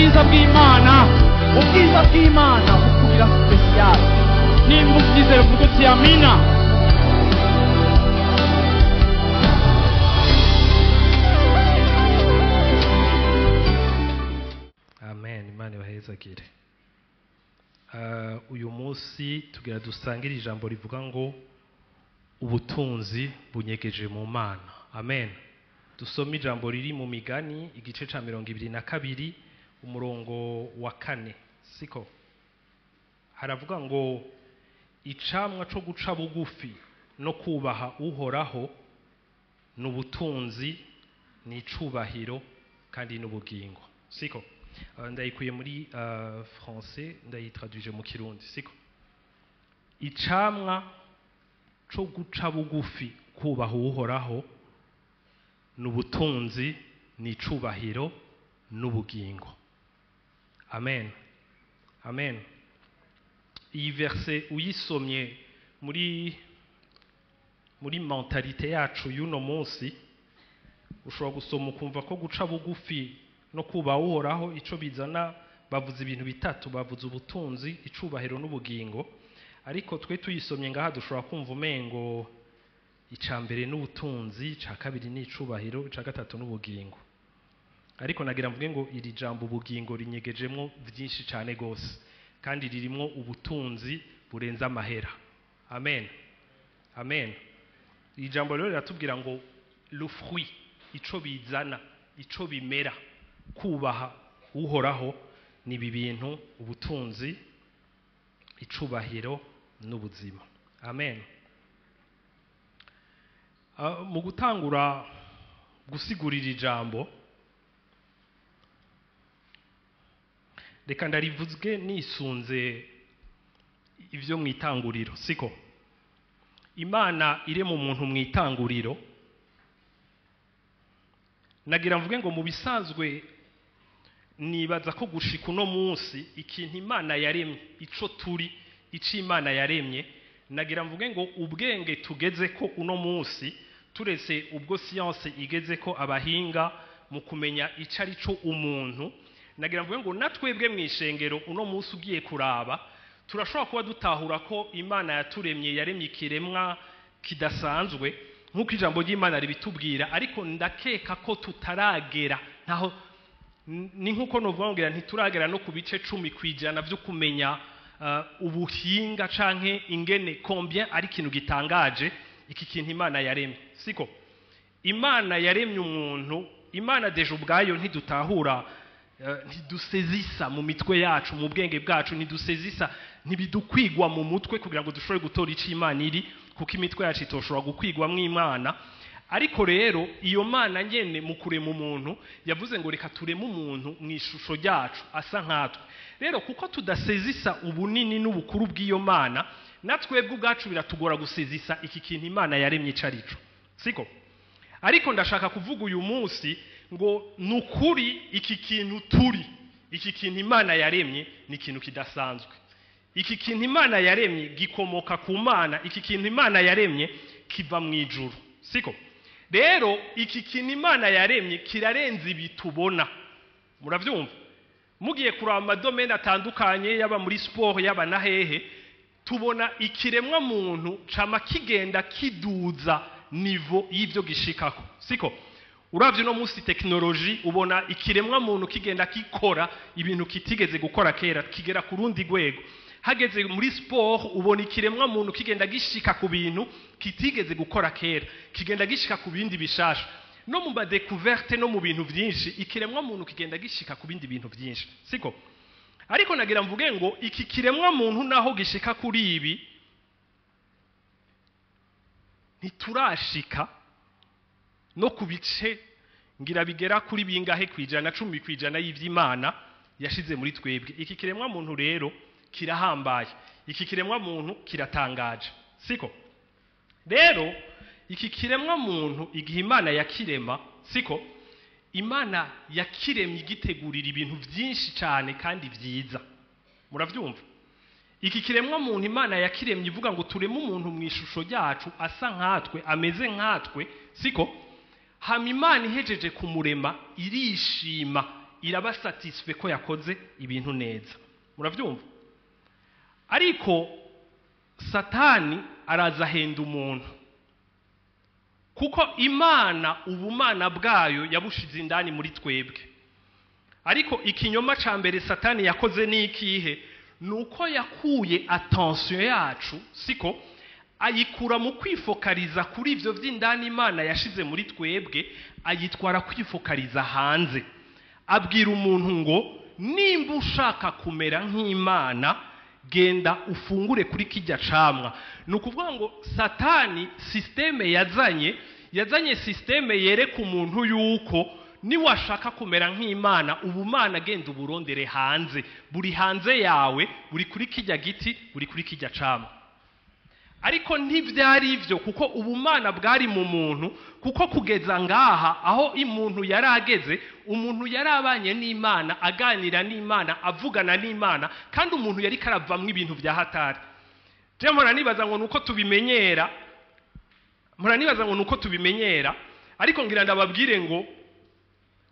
ubwiza bw'Imana bukubira special nimba ubyizera uvuga uti amina. Amen. Imana ibahezagire. Uyu munsi tugira dusangire ijambo rivuga ngo ubutunzi bunyegeje mu Mana. Amen. Dusome ijambo riri mu Migani igice ca 22 umurongo wa 4. Siko haravuga ngo icamwa co guca bugufi no kubaha uhoraho n'ubutunzi n'icubahiro kandi n'ubugingo. Siko ndayikuye muri français ndayitraduije mu kirundi. Siko icamwa co guca bugufi kubaha uhoraho n'ubutunzi n'icubahiro n'ubugingo. Amen. Amen. Iyi verse uyisomye muri mentalite yacu y'uno munsi ushobora gusoma ukumva ko guca bugufi no kubaha uhoraho ico bizana. Bavuze ibintu bitatu, bavuze ubutunzi, icubahiro n'ubugingo, ariko twe tuyisomye ngaha dushobora kumva umengo ica mbere n'ubutunzi, ica kabiri n'icubahiro, ica gatatu n'ubugingo. Ariko nagira mvuge ngo iri jambo ubugingo rinyegejemwo byinshi cyane gose kandi ririmo ubutunzi burenza amahera. Amen. Amen. Iri jambo rero riratubwira ngo le fruit, ico bizana, ico bimera kubaha uhoraho ni bibintu: ubutunzi, icubahiro n'ubuzima. Amen. Mu gutangura gusigurira ijambo reka ndarivuzwe nisunze ivyo mwitanguriro. Siko Imana ire mu muntu mwitanguriro. Nagira mvuge ngo mu bisanzwe nibaza ko gushika uno munsi ikintu Imana yaremye, ico turi, ico Imana yaremye, nagira mvuge ngo ubwenge tugeze ko uno munsi turetse ubwo science igeze ko abahinga mu kumenya ico ari cyo umuntu, nagira mvuge ngo natwebwe mwishengero uno munsi ugiye kuraba turashobora kuba dutahura ko Imana yaturemye yaremye ikiremwa kidasanzwe nk'uko ijambo ry'Imana ribitubwira, ariko ndakeka ko tutaragera ntaho. Ni nk'uko novuga ngira ntituragera no ku bice 10% byo kumenya ubuhinga canke ingene combien ari kintu gitangaje iki kintu Imana yaremye. Siko Imana yaremye umuntu. Imana deje ubwayo ntidutahura, ntidusezisa mu mitwe yacu, mu bwenge bwacu ntidusezisa, ntibidukwigwa mu mutwe kugira ngo dushobore gutora ico Imana iri, kuko imitwe yacu itoshobora gukwigwa mw'Imana. Ariko rero iyo Mana nyene mu kurema umuntu yavuze ngo reka tureme umuntu mw'ishusho ryacu asa nkatwe. Rero kuko tudasezisa ubunini n'ubukuru bw'iyo Mana, natwebwe ubwacu biratugora gusezisa iki kintu Imana yaremye icarico. Siko ariko ndashaka kuvuga uyu munsi ngo nukuri iki kintu turi, iki kintu Imana yaremye ni ikintu kidasanzwe. Iki kintu Imana yaremye gikomoka ku Mana. Iki kintu Imana yaremye kiva mu ijuru. Siko rero iki kintu Imana yaremye kirarenze ibitubona. Muravyumva? Mugiye kuraba amadomene atandukanye, yaba muri sport yaba na hehe, tubona ikiremwa muntu cama kigenda kiduza nivo y'ivyo gishikako. Siko uravye no munsi technology ubona ikiremwa muntu kigenda kikora ibintu kitigeze gukora kera, kigera ku rundi rwego. Hageze muri sport ubona ikiremwa muntu kigenda gishika ku bintu kitigeze gukora kera, kigenda gishika ku bindi bishasha. No mu découverte no mu bintu byinshi ikiremwa muntu kigenda gishika ku bindi bintu byinshi. Siko ariko nagira mvuge ngo iki kiremwa muntu naho gishika kuri ibi ntiturashika no kubice ngira bigera kuri bingahe kwijana 10% y'ivy'Imana yashize muri twebwe. Iki kiremwa muntu rero kirahambaye, iki kiremwa muntu kiratangaje. Siko rero iki kiremwa muntu igihe Imana yakirema, siko Imana yakiremye igitegurira ibintu byinshi cyane kandi byiza. Muravyumva? Iki kiremwa muntu Imana yakiremye ivuga ngo tureme umuntu mw'ishusho ryacu asa nkatwe, ameze nkatwe. Siko hama Imana ihejeje kumurema irishima iraba satisfait ko yakoze ibintu neza. Muravyumva? Ariko Satani araza henda umuntu, kuko Imana ubumana bwayo yabushize indani muri twebwe. Ariko ikinyoma ca mbere Satani yakoze ni ikihe? Nuko yakuye attention yacu, siko ayikura mu kwifokaliza kuri ivyo vy'indani Imana yashize muri twebwe, ayitwara kwifokaliza hanze. Abwira umuntu ngo nimba ushaka kumera nk'Imana, genda ufungure kuri kijya camwa. Nukuvuga ngo Satani systeme yazanye systeme yereka umuntu yuko ni washaka kumera nk'Imana, ubumana genda uburondere hanze, buri hanze yawe, buri kuri kijya giti, buri kuri kijya camwa. Ariko ntivyari ivyo, kuko ubumana bwari mu muntu, kuko kugeza ngaha aho umuntu yarageze, umuntu yarabanye n'Imana, aganira n'Imana, avugana n'Imana, kandi umuntu yari karavamwe ibintu vya hatari. Je muranibaza ngo nuko tubimenyera, ariko ngira ndababwire ngo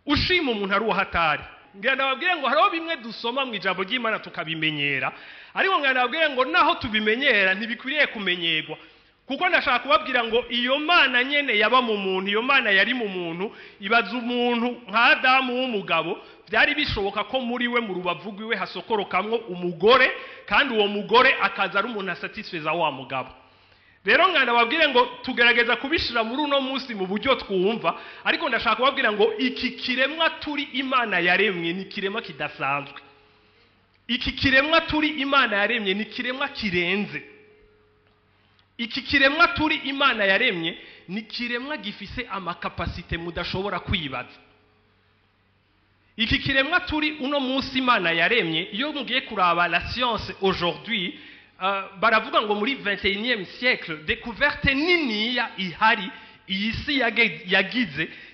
ushima umuntu ari uhatari. Ngira ndababwire ngo hariho bimwe dusoma mu ijambo ry'Imana tukabimenyera, ariko ngira ndababwire ngo naho tubimenyera ntibikwiriye kumenyerwa, kuko ndashaka kubabwira ngo iyo Mana nyene yaba mu muntu, iyo Mana yari mu muntu, ibaza umuntu nka Adamu w'umugabo, byari bishoboka ko muri we mu rubavu rwiwe hasokorokamwo umugore, kandi uwo mugore akaza ari umuntu asatisfeza wa mugabo. Rero ngana babwire ngo tugerageza kubishira muri uno munsi mu buryo twumva, ariko ndashaka kubabwira ngo iki kiremwa turi Imana yaremwe ni kiremwa kidasanzwe. Iki kiremwa turi Imana yaremye ni kiremwa kirenze. Iki kiremwa turi Imana yaremye ni kiremwa gifise amakapasite mudashobora kwibaza. Iki kiremwa turi uno munsi Imana yaremye, iyo mugiye kuraba la science aujourd'hui, baravuga ngo muri 21e siècle découverte niniya ihari iyisi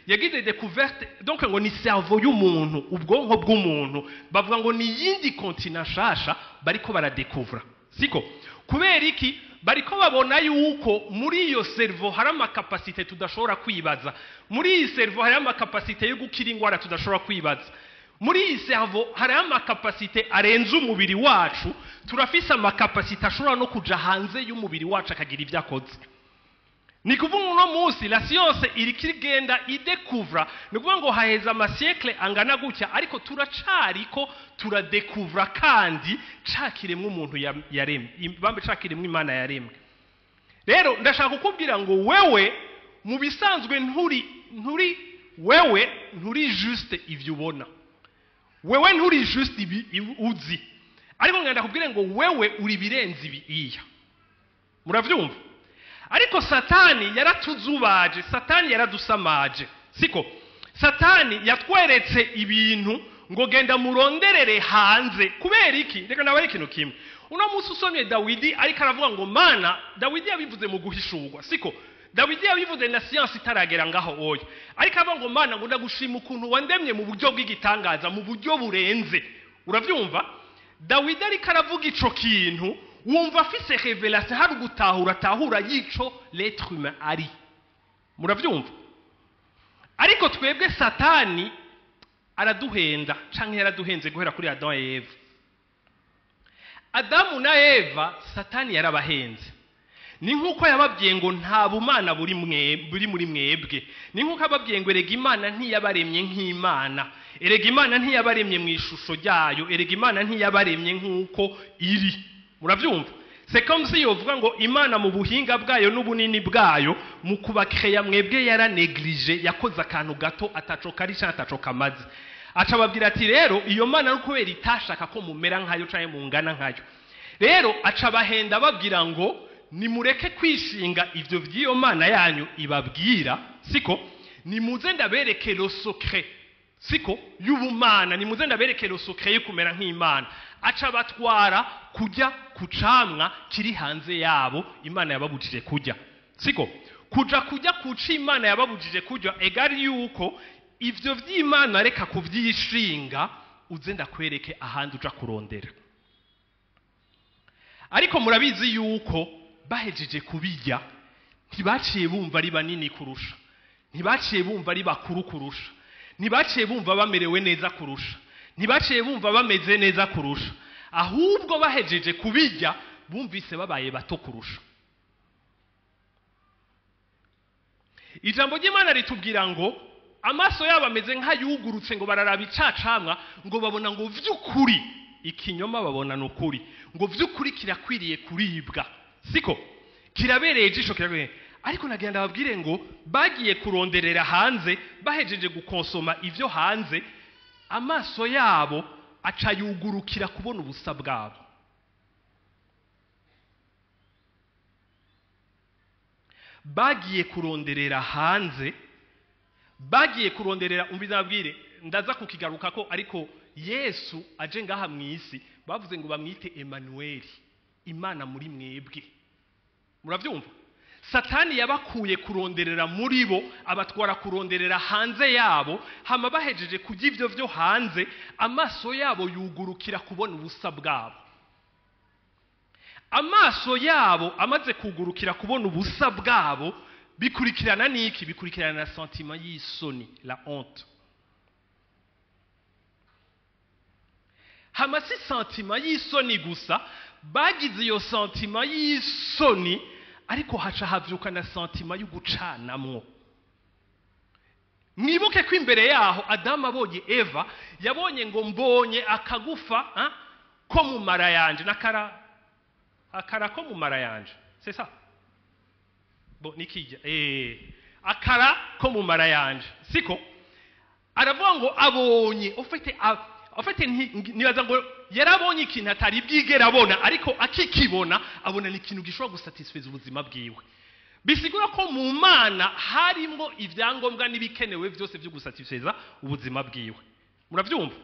yagize découverte, donc ngo ni cerveau y'umuntu, ubwonko bw'umuntu, bavuga ngo ni yindi continent shasha bariko baradécouvra. Siko kubera iki? Bariko babona yuko muri iyo cerveau hari amakapasite tudashobora kwibaza, muri iyi cerveau hari amakapasite yo gukira ingwara tudashobora kwibaza, muri iyi cerveau hari amakapasite arenze umubiri wacu, turafise amakapasite ashobora no kuja hanze y'umubiri wacu akagira ivyo akoze. Ni kuvuga uno munsi la science iri kigenda idécouvra, ni kuvuga ngo haheza amasiècle angana gutya, ariko turacariko turadécouvra kandi cakiremwe umuntu yaremwe, bambe cakiremwe Imana yaremwe. Rero ndashaka kukubwira ngo wewe mu bisanzwe nturi juste ivyo ubona, wewe nturi juste uzi, ariko ngenda kubwira ngo wewe uri birenze iya. Muravyumva? Ariko Satani yaratuzubaje, Satani yaradusamaje, siko? Satani yatweretse ibintu ngo genda muronderere hanze. Kubera iki? Reka nabaye ikintu kimwe. Uno munsi usomye Dawidi ariko aravuga ngo Mana, Dawidi yabivuze mu guhishurwa, siko? Dawidi yabivuze na science itaragera ngaho oya. Ariko avuga ngo Mana, ngo ndagushima ukuntu wandemye mu buryo bw'igitangaza, mu buryo burenze. Uravyumva? Dawidi ariko aravuga ico kintu, wumva afise révélation, hari gutahura yico l'être humain ari. Muravyumva? Ariko twebwe Satani araduhenda, canke yaraduhenze guhera kuri Adam et Eva. Adamu na Eva Satani yarabahenze. Ni nkuko yababwiye ngo nta bumana buri muri mwebwe. Ni nkuko ababwiye ngo erega Imana ntiyabaremye nk'Imana, erega Imana ntiyabaremye mu ishusho ryayo, erega Imana ntiyabaremye nkuko iri. Muravyumva? C'est comme si yovuga ngo Imana mu buhinga bwayo n'ubunini bwayo mu kubakreya mwebwe yaraneglige, yakoze akantu gato ataco kari cyangwa ataco kamaze. Aca babwira ati rero iyo Mana n'ukubera itashaka ko mumera nkayo canke mungana nkayo. Rero aca bahenda babwira ngo nimureke kwishinga ivyo vy'iyo Mana yanyu ibabwira, siko? Nimuze ndabereke le secret, siko? Y'ubumana, nimuze ndabereke le secret yo kumera nk'Imana. Aca batwara kujya kucamwa kiri hanze yabo Imana yababujije kujya, siko? Kujya kuca Imana yababujije kujya egari yuko ivyo vy'Imana reka kuvyishinga, uze ndakwereke ahandi uja kurondera. Ariko murabizi yuko bahejeje kubijya ntibaciye bumva ari banini kurusha, ntibaciye bumva ari bakuru kurusha, ntibaciye bumva bamerewe neza kurusha, ntibaciye bumva bameze neza kurusha, ahubwo bahejeje kubirya bumvise babaye bato kurusha. Ijambo ry'Imana ritubwira ngo amaso yabo ameze nk'ayugurutse ngo bararaba icacamwa ngo babona ngo vy'ukuri ikinyoma babona n'ukuri, ngo vy'ukuri kirakwiriye kuribwa, siko kirabereye ijisho kirabereye. Ariko nagenda babwire ngo bagiye kuronderera hanze, bahejeje gukonsoma ivyo hanze, amaso yabo acayugurukira kubona ubusa bwabo. Bagiye kuronderera hanze, bagiye kuronderera, umbizabwire ndaza kukigaruka ko, ariko Yesu aje ngaha mwisi bavuze ngo bamwite Emmanuel, Imana muri mwebwe. Muravyumva? Satani yabakuye kuronderera muri bo abatwara kuronderera hanze yabo, hama bahejeje kurya ivyo vyo hanze, amaso yabo yugurukira kubona ubusa bwabo. Amaso yabo amaze kugurukira kubona ubusa bwabo, bikurikirana niki? Bikurikirana na sentiment y'isoni, la honte. Hama si sentiment y'isoni gusa, bagize iyo sentiment y'isoni, ariko haca havyuka na sentiment y'ugucanamwo. Mwibuke ko imbere yaho Adamu abonye Eva, yabonye ngo mbonye akagufa ko mu mara yanje, akara ko mu mara yanje, c'est ça? Bon, nikija akara ko mu mara yanje, siko? Aravuga ngo abonye, ofete nibaza ngo yarabonye ikintu atari bwigera abona, ariko akikibona abona ni ikintu gishobora gusatisfeza ubuzima bwiwe. Bisigura ko mu Mana harimo ivyangombwa n'ibikenewe byose byo gusatisfeza ubuzima bwiwe. Muravyumva?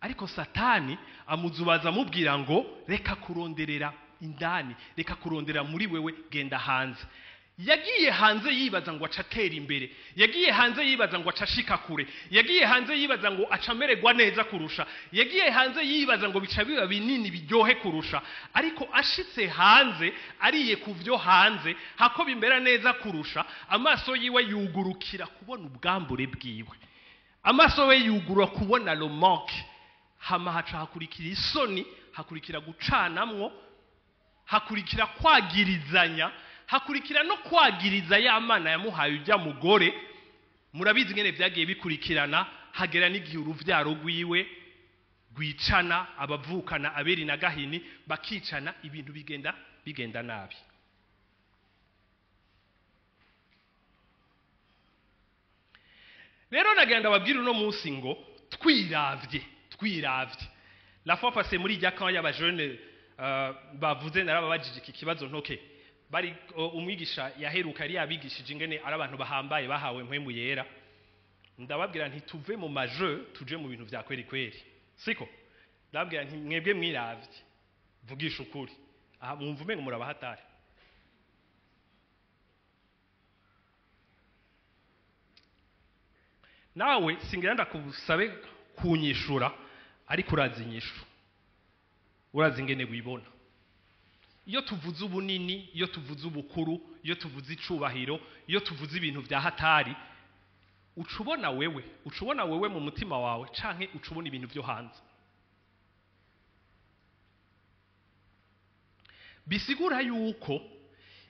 Ariko Satani amuzubaza amubwira ngo reka kuronderera indani, reka kurondera muri wewe, genda hanze. Yagiye hanze yibaza ngo acatera imbere, yagiye hanze yibaza ngo acashika kure, yagiye hanze yibaza ngo acamererwa neza kurusha, yagiye hanze yibaza ngo bica biba binini biryohe kurusha. Ariko ashitse hanze, ariye kuvyo hanze, hako bimera neza kurusha, amaso yiwe yugurukira kubona ubwambure bwiwe, amaso we yugurura kubona le manque. Hama haca hakurikira isoni, hakurikira gucanamwo, hakurikira kwagirizanya, hakurikira no kwagiriza ya Mana yamuhaye ujya mugore. Murabizi ngene vyagiye bikurikirana, hagera n'igihe uruvyaro rwiwe rwicana, abavukana Abeli na Gahini bakicana, ibintu bigenda nabi. Rero nagenda babwira uno munsi ngo twiravye. La fois passée muri rya camp y'aba jeune bavuze narababajije iki kibazo ntoke. Bari umwigisha yaheruka yari yabigishije ingene ari abantu bahambaye bahawe mpwemu yera. Ndababwira nti tuve mu maje tuje mu bintu vya kweri, siko? Ndababwira nti mwebwe mwiravye, vugisha ukuri, aha mwumva umengo murabahatari. Nawe singira ndakubusabe kunyishura, ariko urazi inyishu, urazi ingene wibona. Iyo tuvuze ubunini, iyo tuvuze ubukuru, iyo tuvuze icubahiro, iyo tuvuze ibintu vya hatari, ucubona wewe mu mutima wawe, canke ucubona ibintu vyo hanze? Bisigura yuko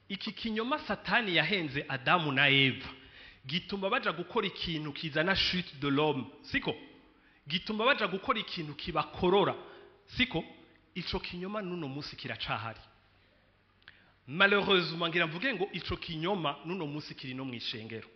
iki kinyoma Satani yahenze Adamu na Eva gituma baja gukora ikintu kizana chute de l'homme, siko? Gituma baja gukora ikintu kibakorora, siko? Ico kinyoma nuno musi kiracahari. Malheureusement ngira mvuge ngo ico kinyoma nuno musi kiri no mwishengero.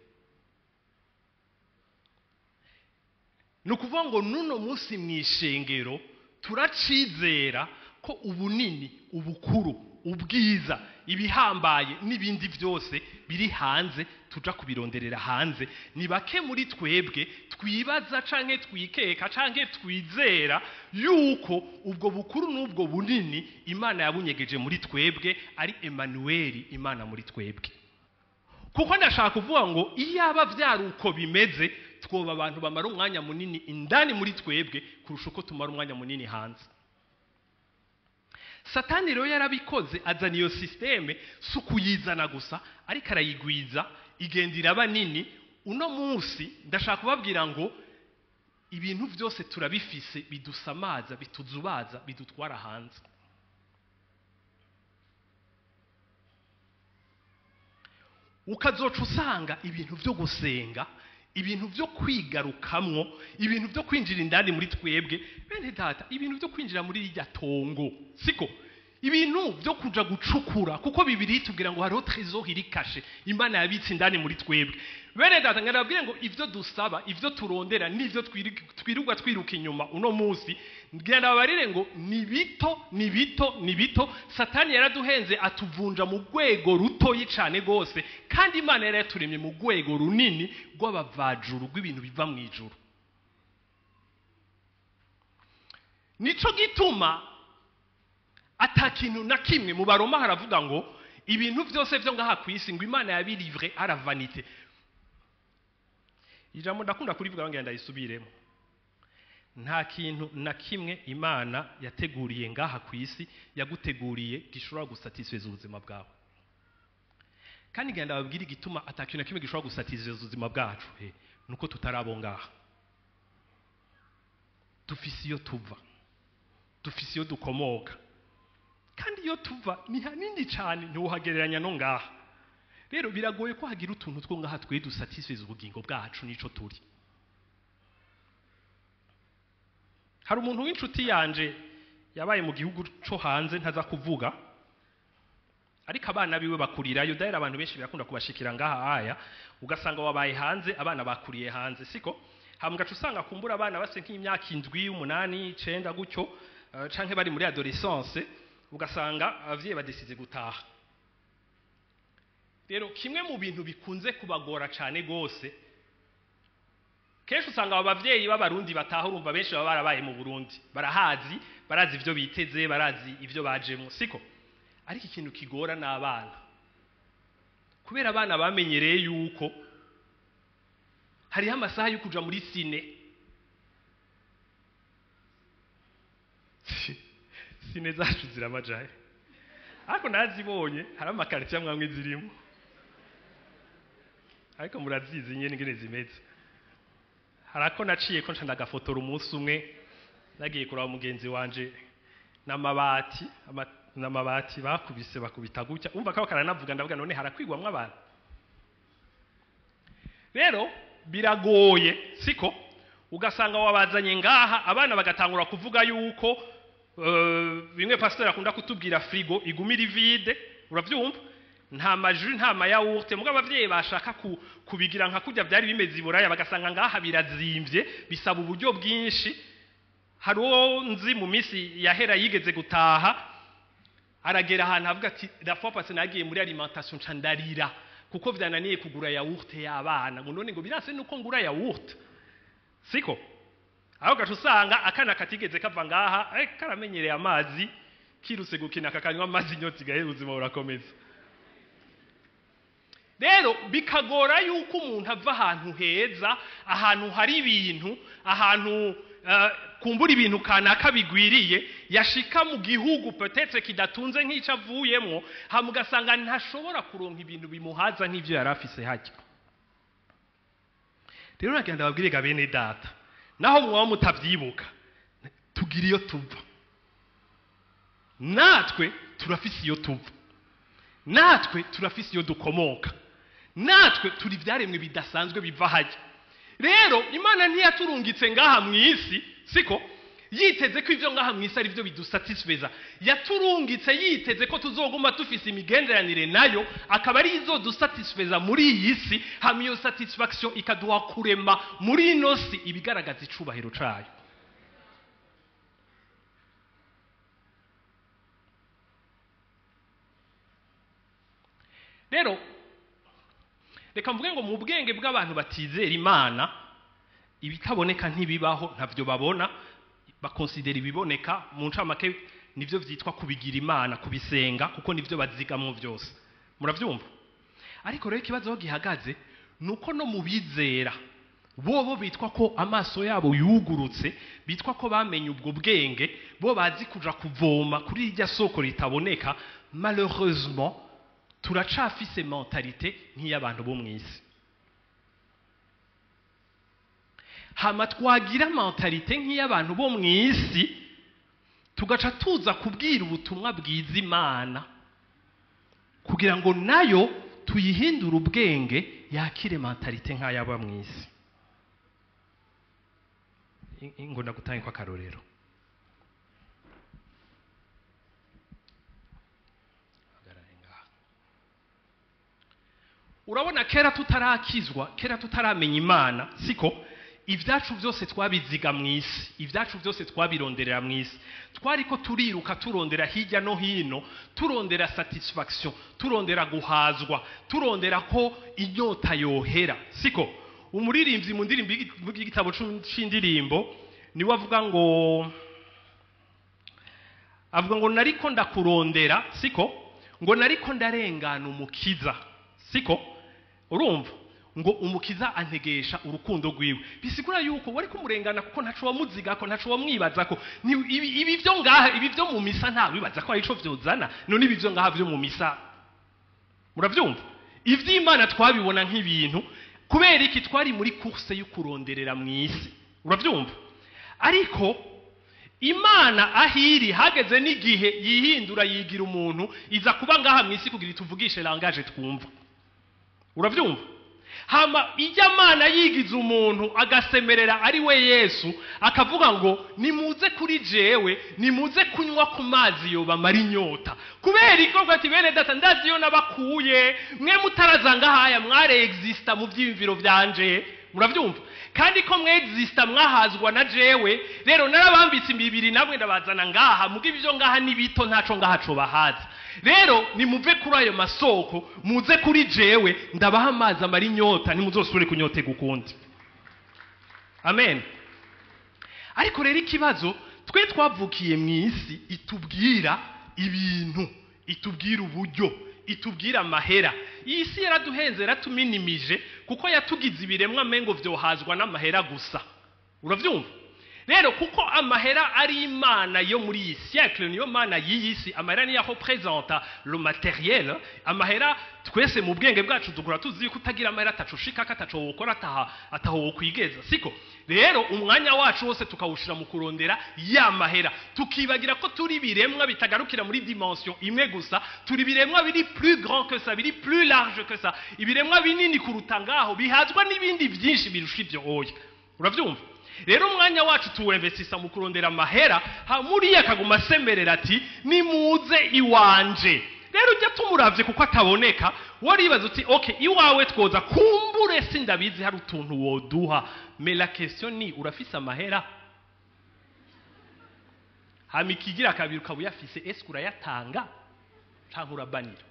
Nukuvuga ngo nuno musi mwishengero turacizera ko ubunini, ubukuru, ubwiza, ibihambaye n'ibindi byose biri hanze, tuja kubironderera hanze. Ni bake muri twebwe twibaza canke twikeka canke twizera yuko ubwo bukuru n'ubwo bunini Imana yabunyegeje muri twebwe, ari Emmanuel, Imana muri twebwe. Kuko ndashaka kuvuga ngo iyaba vyaruko bimeze, twoba abantu bamara umwanya munini indani muri twebwe kurusha uko tumara umwanya munini hanze. Satani rero yarabikoze, azana iyo systeme sukuyizana gusa, ariko arayigwiza, igenda iraba nini, uno munsi ndashaka kubabwira ngo ibintu byose turabifise bidusamaza bituzubaza bidutwara hanze. Ukazoca usanga ibintu byo gusenga, ibintu byo kwigarukamwo, ibintu byo kwinjira indani muri twebwe, bene data, ibintu byo kwinjira muri irya tongo, siko ibintu byo kuja gucukura, kuko Bibiliya itubwira ngo hariho trésor iri kashe Imana yabitse indani muri twebwe. Bene data, ngarabwire ngo ivyo dusaba, ivyo turondera n'ivyo twirirwa twiruka inyuma uno munsi, ngira nabarire ngo ni bito. Satani yaraduhenze atuvunja mu rwego rutoyi cyane gose, kandi Imana yari yaturemye mu rwego runini rw'abavajuru rw'ibintu biva mu ijuru. Nico gituma atakintu na kimwe mu Baroma haravuga ngo ibintu byose byo ngaha ku isi ngo Imana yabirivre à la vanité. Ijambo ndakunda kurivuga ngenda isubiremo. Nta kintu na kimwe Imana yateguriye ngaha ku isi yaguteguriye gishobora gusatisfeza ubuzima bwawe. Kandi ngenda babwira igituma atakintu na kimwe gishobora gusatisfeza ubuzima bwacu, nuko tutarabo ngaha. Dufise iyo tuva, dufise iyo dukomoka, kandi iyo tuva ni hanini cyane ntuhagereranya no ngaha. Rero biragoye ko hagira utuntu two ngaha twe dusatisfeza ubugingo bwacu nico turi. Hari umuntu w'inshuti yanje yabaye mu gihugu cyo hanze ntaza kuvuga, ariko abana biwe bakurirayo. Daira abantu benshi birakunda kubashikira ngaha aya, ugasanga wabaye hanze, abana bakuriye hanze, siko hamugaca usanga kumbura abana base nk'imyaka 7, 8, 9 gutyo, canke bari muri adolescence, ugasanga abavyeyi badesize gutaha. Rero kimwe mu bintu bikunze kubagora cyane gose, kenshi usanga abavyeyi b'abarundi bataha, urumva benshi baba barabaye mu Burundi, barazi ivyo biteze, barazi ivyo bajemo, siko ariko ikintu kigora n'abana, kubera abana bamenyereye yuko hariho amasaha yo kuja muri sine. Sine zacu ziramajaye, ariko nazibonye hari amakaritiye amwe zirimo, ariko murazizi nyene ngene zimeze. Harako naciye ko nca ndagafotora umunsi umwe, nagiye kuraba mugenzi wanje n'amabati bakubita gutya, umva ko karanavuga, ndavuga none harakwigwamwe abantu. Rero biragoye, siko ugasanga wabazanye ngaha, abana bagatangura kuvuga yuko bimwe pastor akunda kutubwira frigo igumira vide, uravyumva, nta majuri nta mayawurte, muga abavyeyi bashaka kubigira nka kujya byari bimeze iburaya, bagasanga ngaha birazimvye, bisaba uburyo bwinshi. Haro nzi mu misi yahera yigeze gutaha, aragera ahantu avuga ati la fois passée nagiye muri alimentation candarira kuko vyananiye kugura yawurte y'abana, ngo none ngo birase nuko ngura yawurte, siko aho gacu usanga akana katigeze kava ngaha karamenyereye amazi, kiruse gukina kakanywa amazi nyoti gahe ubuzima burakomeza. Rero bikagora yuko umuntu ava ahantu heza, ahantu hari ibintu, ahantu kumbura ibintu kanaka bigwiriye, yashika mu gihugu peut-être kidatunze nk'ico avuyemwo, hamugasanga ntashobora kuronka ibintu bimuhaza nk'ivyo yarafise hajya. Rero nagenda babwire bene data, naho mwaba mutavyibuka, tugira iyo tuva. Natwe turafise iyo tuva, natwe turafise iyo dukomoka, natwe turi vyaremwe bidasanzwe biva hajya. Rero Imana ntiyaturungitse ngaha mw'isi, siko yiteze ko ivyo ngaha mw'isi ari byo bidusatisfeza. Yaturungitse yiteze ko tuzoguma tufise imigenderanire nayo, akaba ari izo dusatisfeza muri iyi si, hama iyo satisfaction ikaduha kurema muri ino si ibigaragaza icubahiro cayo. Rero reka mvuge ngo mu bwenge bw'abantu batizera Imana, ibitaboneka ntibibaho, ntavyo babona, bakonsidera ibiboneka mu ncamake nivyo vyitwa kubigira Imana, kubisenga, kuko nivyo bazigamo vyose. Muravyumva? Ariko rero ikibazo aho gihagaze nuko no mu bizera bobo bitwa ko amaso yabo yugurutse, bitwa ko bamenye ubwo bwenge, bo bazi kuja kuvoma kuri irya soko ritaboneka. Malheureusement turacafise mentalite nk'iy'abantu bo mw'isi. hama twagira mentalite nk'iy'abantu bo mu isi tugaca tuza kubwira ubutumwa bwiza Imana kugira ngo nayo tuyihindure ubwenge yakire mentalite nk'ay'aba mu isi. Ngo ndagutanga kwa karorero. Urabona kera tutarakizwa, kera tutaramenya Imana, siko ibyacu byose twabiziga mu isi, ibyacu byose twabironderera mu isi. Twariko turiruka turondera hirya no hino, turondera satisfaction, turondera guhazwa, turondera ko inyota yohera. Siko umuririmbyi mu ndirimbo y'igitabo c'indirimbo ni wavuga ngo nariko ndakurondera, siko ngo nariko ndarengana umukiza, siko urumva ngo umukiza antegesha urukundo rwiwe. Bisigura yuko wari kumurengana kuko ntaco wamuziga ko ntaco wamwibaza ko ibi byo ngaha, ibi byo mu misa nta wibaza ko ari ico vyozana. None ibi byo ngaha byo mu misa muravyumva, ivy'Imana twabibona nk'ibintu kubera iki twari muri course yo kuronderera mu isi, uravyumva. Ariko Imana ahiri hageze n'igihe yihindura yigira umuntu iza kuba ngaha mu isi kugira ituvugishe langage twumva, uravyumva. Hama ijya Mana yigize umuntu agasemerera ari we Yesu, akavuga ngo nimuze kuri jewe, nimuze kunywa ku mazi yo bamara inyota. Kubera iko ati bene data ndazi yo nabakuye mwe mutarazanga haya mware exista mu byimviro byanje, muravyumva. Kandi ko mwe exista mwahazwa na jewe, rero narabambitse imibiri namwe ndabazana ngaha, muga ibyo ngaha nibito ntaco ngaha co bahaza. Rero nimuve kuri ayo masoko muze kuri jewe ndabaha amazi amara inyota, ntimuzosubire kunyotega ukundi. Amen. Ariko rero ikibazo twe twavukiye mu isi itubwira ibintu, itubwira uburyo, itubwira amahera. Iyi si yaraduhenze yaratuminimije kuko yatugize ibiremwa mengo vyohazwa n'amahera gusa, uravyumva. Rero kuko amahera ari Imana yo muri iyi siècle, niyo Mana y'isi, amahera niyo representa le matériel. Amahera twese mu bwenge bwacu dukora tuzi ko utagira amahera atacushika kataco wokora ataho kwigeza, siko. Rero umwanya wacu wose tukawushira mu kurondera ya mahera, tukibagira ko turi biremwa bitagarukira muri dimension imwe gusa, turi biremwa biri plus grand que ça, biri plus large que ça, ibiremwa binini kuruta ngaho bihazwa n'ibindi byinshi birusha ibyo oya, uravyumva. Rero umwanya wacu tuwemvesisa mu kurondera amahera, muri yakaguma semerera ati nimuze iwanje. Rero ujya tumuravye kuko ataboneka, waribaza uti okay iwawe twoza kumbure sindabizi hari utuntu woduha, mais la question ni urafise amahera? Hamikigira kabiri ukabuyafise, ese urayatanga canke urabanira?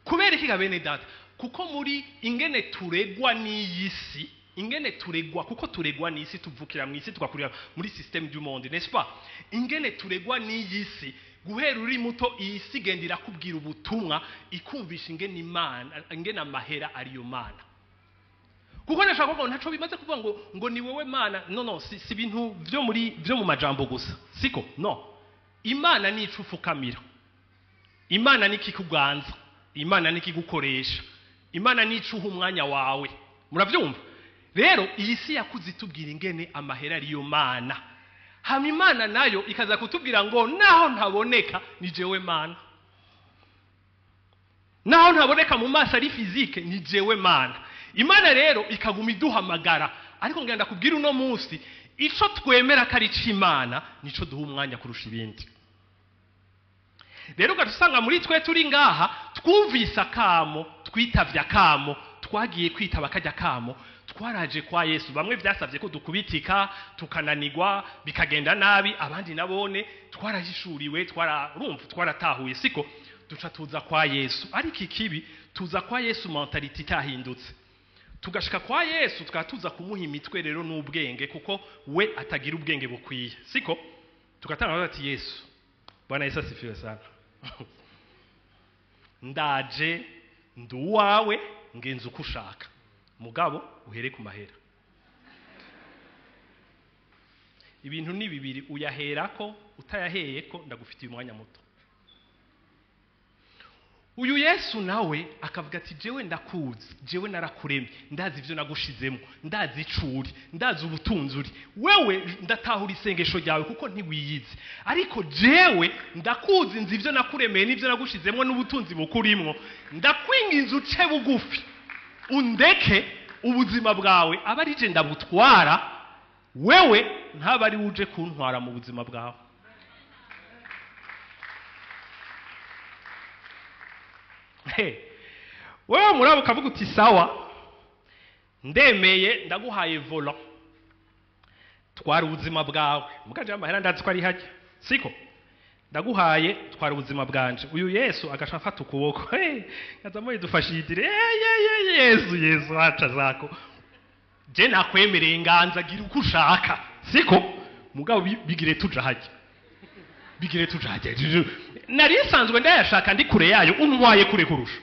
Kubera iki gabene data? Kuko muri ingene turegwa n'iyisi, ingene turegwa kuko turegwa n'isi, tuvukira mu isi tugakurira muri système du monde, n'est-ce pas? Ingene turegwa n'iyisi, guhera uri muto iyisi gendira kubwira ubutumwa ikumvisha ingene Imana, ingene amahera ariyo Mana. Kuko nashaka ko ntaco bimaze kuvuga ngo ni wewe Mana. No, si bintu byo mu majambo gusa, siko. No, Imana ni icufukamira, Imana ni kikuganza, Imana ni kigukoresha, Imana ni icuha umwanya wawe, muravyumva. Rero iyi si yakuze itubwira ingene amahera ariyo Mana. Hama Imana nayo ikaza kutubwira ngo naho ntaboneka ni jewe Mana, naho ntaboneka mu maso ari physique ni jewe Mana. Imana rero ikaguma iduhamagara, ariko ngenda kubwira uno munsi ico twemera kari c'Imana nico duha umwanya kurusha ibindi. Rero ugatusanga muri twe turi ngaha twumvise akamo, twitavye akamo, twagiye kwitaba kajya kamo, twaraje kwa Yesu. Bamwe byasabye ko dukubitika tukananigwa bikagenda nabi, abandi nabone twarahishuriwe, twaratahuye, siko duca tuza kwa Yesu. Ariko ikibi tuza kwa Yesu mentality itahindutse, tugashika kwa Yesu tukatuza kumuha imitwe rero n'ubwenge kuko we atagira ubwenge bukwiye, siko. Tugatanga ati Yesu, Bwana Yesu asifiwe sana. Ndaje nduwawe ngenza uko ushaka, mugabo uhere ku mahera. Ibintu ni bibiri, uyaherako utayaheyeko ndagufitiye umwanya muto. uyu Yesu nawe akavuga ati jewe ndakuzi, jewe narakuremye, ndazi ivyo nagushizemo, ndazi icuri, ndazi ubutunzi uri, wewe ndatahura isengesho ryawe kuko ntiwiyizi, ariko jewe ndakuzi, nzi ivyo nakuremeye n'ivyo nagushizemo n'ubutunzi bukurimwo, ndakwinginze uce bugufi undeke ubuzima bwawe aba ari je ndabutwara, wewe ntaba ari uje kuntwara mu buzima bwawe. Wewe murabo kavuga uti sawa, ndemeye ndaguhaye volant, twara ubuzima bwawe, mugaje amahera ndazi ko ari hajya, siko ndaguhaye twara ubuzima bwanje. Uyu Yesu agasha afata ukuboko, ngazamo idufashidire, Yesu acha zako, je nakwemereye nganza gira uko ushaka, siko mugabo bigire tuja hajya, bigire tuja hajya. Nari sanzwe ndayashaka ndi kure yayo, untwaye kure kurusha.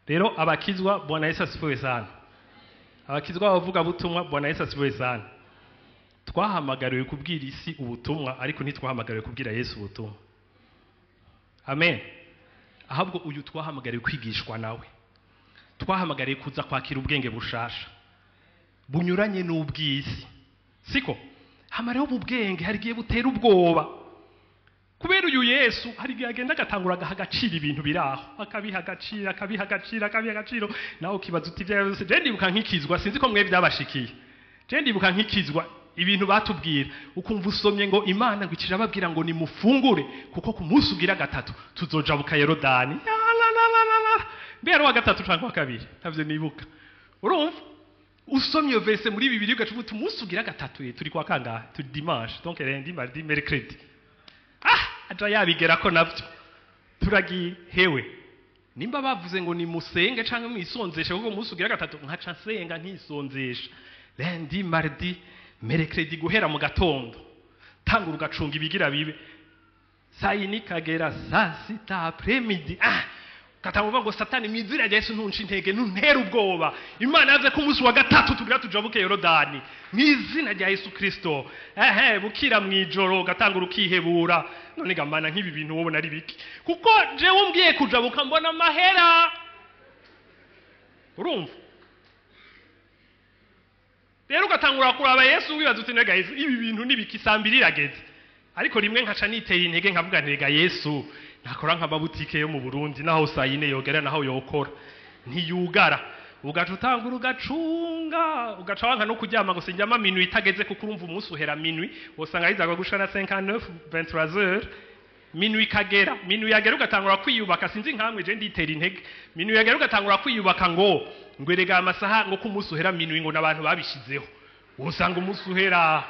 Rero abakizwa Bwana Yesu asifiwe sana. Abakizwa bavuga butumwa Bwana Yesu asifiwe sana. Twahamagariwe kubwira isi ubutumwa, ariko ntitwahamagariwe kubwira Yesu ubutumwa. Amen. Ahabwo uyu twahamagariwe kwigishwa nawe. Twahamagariye kuza kwakira ubwenge bushasha bunyuranye n'ubwisi, siko hamareho ubwenge hari giye butera ubwoba, kubera uyu Yesu hari giye agenda agatangura agacira ibintu biraho, akabiha agaciro, nawe kibaza uti byose. Je ndibuka nkikizwa, sinzi ko mwe byabashikiye, je ndibuka nkikizwa ibintu batubwira, ukumva usomye ngo Imana ngo ikira babwira ngo nimufungure kuko ku munsi ugira gatatu tuzoja buka Yorodani. Mbere wa gatatu cyangwa wa kabiri tavye nibuka. Urumva usomye verse muri Bibiliya ugacubuta umunsi ugira gatatu, turi kwa kangahe? Turi dimanche, donc lundi, mardi, mercredi. Aja yabigera ko navyo turagiye hewe, nimba bavuze ngo nimusenge canke mwisonzeshe kuko umunsi ugira gatatu, nkaca nsenga ntisonzesha lundi, mardi, mercredi guhera mu gatondo, tangura ugacunga ibigira bibe, saa yine kagera saa sita après-midi. Katamuva ngo Satani mwizira rya Yesu ntunci intege, ntuntera ubwoba. Imana yaze ku munsi wa gatatu tugira tujabuke Yorodani mwizina rya Yesu Kristo. Bukira mwijoro gatangura ukihebura, none gamana nk'ibi bintu wowe nari biki, kuko je umbwiye kujabuka mbona amahera. Urumva rero gatangura kuraba Yesu wibaza uti nega Yesu ibi bintu nibiki, sambiri irageze. Ariko rimwe nkaca niteye intege nkavuga ntega Yesu nakora nk'amabutike yo mu Burundi, naho saa yine yogera naho yokora ntiyugara, ugaca utangura ugacunga, ugaca wanka no kuryama ngo sinjyama minui itageze, kuko urumva umunsi uhera minui, usanga yizaga gushana 59 23h, minui kagera, minui yagera ugatangura kwiyubaka. Sinzi nkamwe je nditera intege, minui yagera ugatangura kwiyubaka ngo ngwerega amasaha ngo ku munsi uhera minui ngo nabantu babishizeho, usanga umunsi uhera.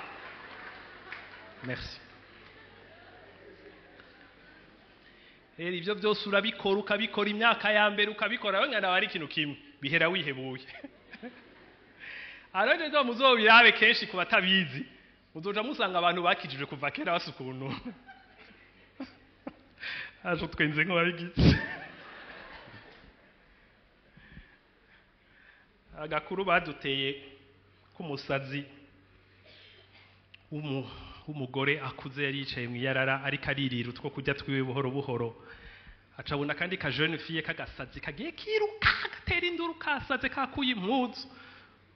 Merci. Ibyo byose urabikora, ukabikora imyaka ya mbere ukabikora, wengana bari ikintu kimwe bihera wihebuye. Arone zo muzobirabe kenshi ku batabizi, muzoja musanga abantu bakijije kuva kera basukuntu. Aje twenze ngo babigitse. Agakuru baduteye kumusazi umugore akuze yari yicaye mu yarara ariko aririra utwo kujya twiwe buhoro buhoro, acabona kandi ka jeune fille kagasazi kagiye kiruka gatera induru, kasaze kakuye impuzu,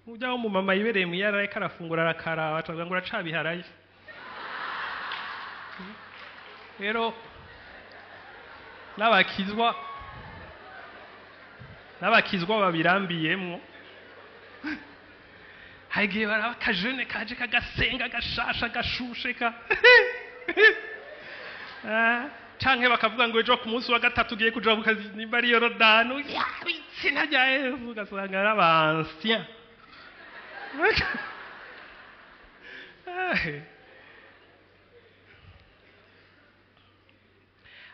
ujya mu mama yibereye mu yarara karafungura arakara, acavuga ngo uracabiharaye. Rero n'abakizwa babirambiyemwo, hagiye baraba kajene kaje kagasenga gashasha gashushe ka canke bakavuga ngo ejo ku munsi wa gatatu ugiye kuja bukazi nimba ari Yorodani,itsina rya Yesu ugasanga ari abansien.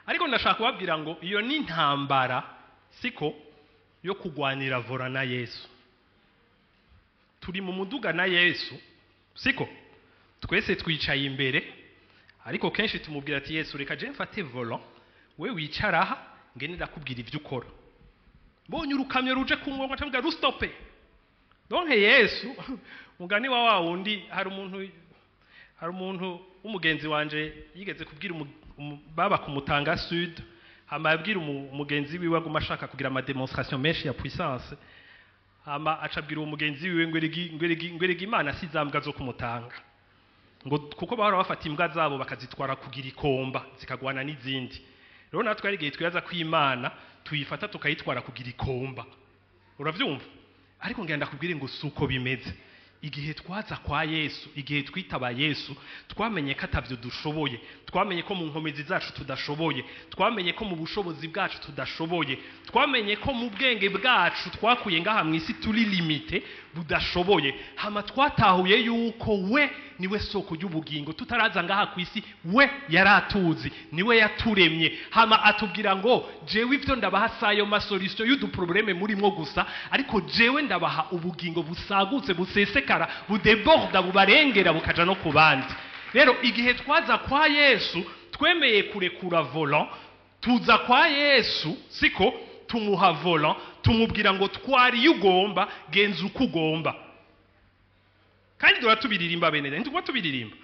Ariko ndashaka kubabwira ngo iyo ni intambara, siko yo kugwanira vora na Yesu. Turi mu muduga na Yesu, siko twese twicaye imbere, ariko kenshi tumubwira ati Yesu reka je mfate volant, we wicaraha ngene ndakubwira ivyo ukora. Bonye urukamyo ruje kungonga cyangwa rustope. Donc Yesu mugani wa wundi hari umuntu w'umugenzi wanje yigeze kubwira baba kumutanga sud hama yabwira umugenzi wiwe aguma ashaka kugira ama demonstration menshi ya puissance hama acabwira umugenzi wiwe ngwerega Imana sizambwa zo kumutanga ngo kuko bahora bafata imbwa zabo bakazitwara kugira ikomba zikagwana n'izindi rero natwe ari gihe twibaza ko Imana tuyifata tukayitwara kugira ikomba uravyumva ariko ngenda kubwire ngo suko bimeze igihe twaza kwa Yesu igihe twitaba Yesu twamenye ko atavyo dushoboye twamenye ko mu nkomezi zacu tudashoboye twamenye ko mu bushobozi bwacu tudashoboye twamenye ko mu bwenge bwacu twakuye ngaha mu isi turi limite budashoboye hama twatahuye yuko we niwe soko y'ubugingo tutaraza ngaha ku isi we yaratuzi niwe yaturemye hama atubwira ngo jewe ivyo ndabaha sayo ma solution y'udu problème murimo gusa ariko jewe ndabaha ubugingo busagutse busesekara budeborda bubarengera bukaja no kubandi rero igihe twaza kwa Yesu twemeye kurekura volant tuza kwa Yesu siko tumuha volant tumubwira ngo twari ugomba genza uko ugomba kandi dora tubiririmba bene ntugwa tubiririmba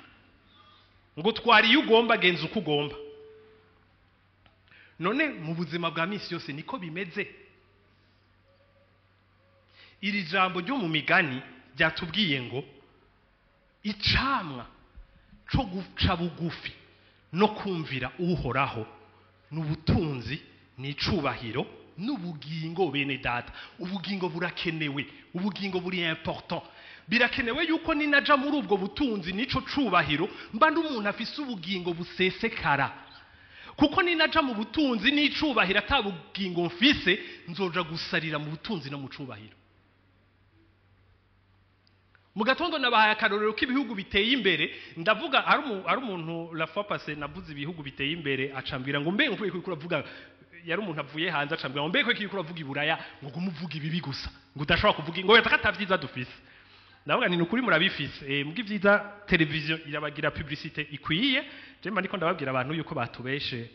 ngo twari ugomba genza uko ugomba none mu buzima bwa misi yose niko bimeze iri jambo ryo mu migani byatubwiye ngo icamwa cyo guca bugufi no kumvira uhoraho n'ubutunzi n'icubahiro n'ubugingo bene data ubugingo burakenewe ubugingo buri important birakenewe yuko ninaja muri ubwo butunzi nico cubahiro mba umuntu afise ubugingo busesekara kuko ninaja mu butunzi n'icubahiro atabugingo mfise nzoja gusarira mu butunzi no mu cubahiro mu gatondo nabahaye akarorero k'ibihugu biteye imbere ndavuga ari umuntu la fois passée navuze ibihugu biteye imbere acambira ngo mbe nkwiye kuravuga yari umuntu avuye hanze acambira ngo mbe nkwiye kuravuga iburaya ngo gumuvuga ibibi gusa ngo udashobora kuvuga ngo yatakatavyiza dufise ndavuga ni ukuri murabifise mbwe ivyiza televiziyo irabagira publicité ikwiye je mba ndiko ndababwira abantu yuko batubeshe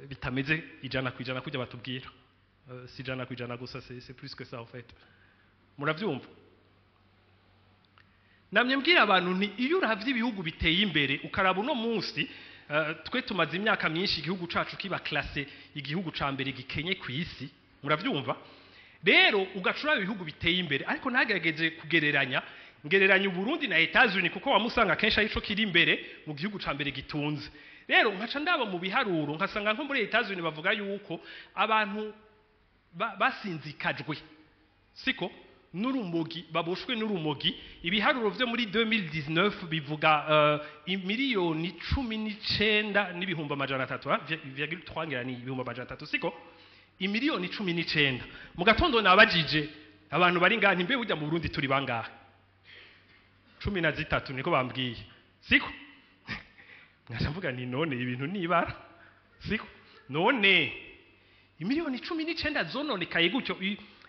bitameze ijana kwijana kujya batubwira si ijana kwijana gusa c'est plus que ça en fait muravyumva namye mbwira abantu nti iyo uravye ibihugu biteye imbere ukaraba uno munsi twe tumaze imyaka myinshi igihugu cacu kiba classé igihugu ca mbere gikenye ku isi muravyumva rero ugacura ibihugu biteye imbere ariko nagerageje kugereranya Burundi na Etats-Unis kuko wamusanga kenshi arico kiri imbere mu gihugu ca mbere gitunze rero nkaca ndaba mu biharuro nkasanga nko muri Etats-Unis bavuga yuko abantu basinzikajwe siko n'urumogi baboshwe n'urumogi ibiharuro vyo muri 2019 bivuga miliyoni 19 n'ibihumbi 300 ngirani ibihumbi 300 siko imiliyoni 19 mu gatondo nabajije abantu bari ngaha mbe ujya mu Burundi turi bangahe 13 niko bambwiye siko ngashavuga ni none ibintu nibara siko none imiliyoni 19 zononekaye gutyo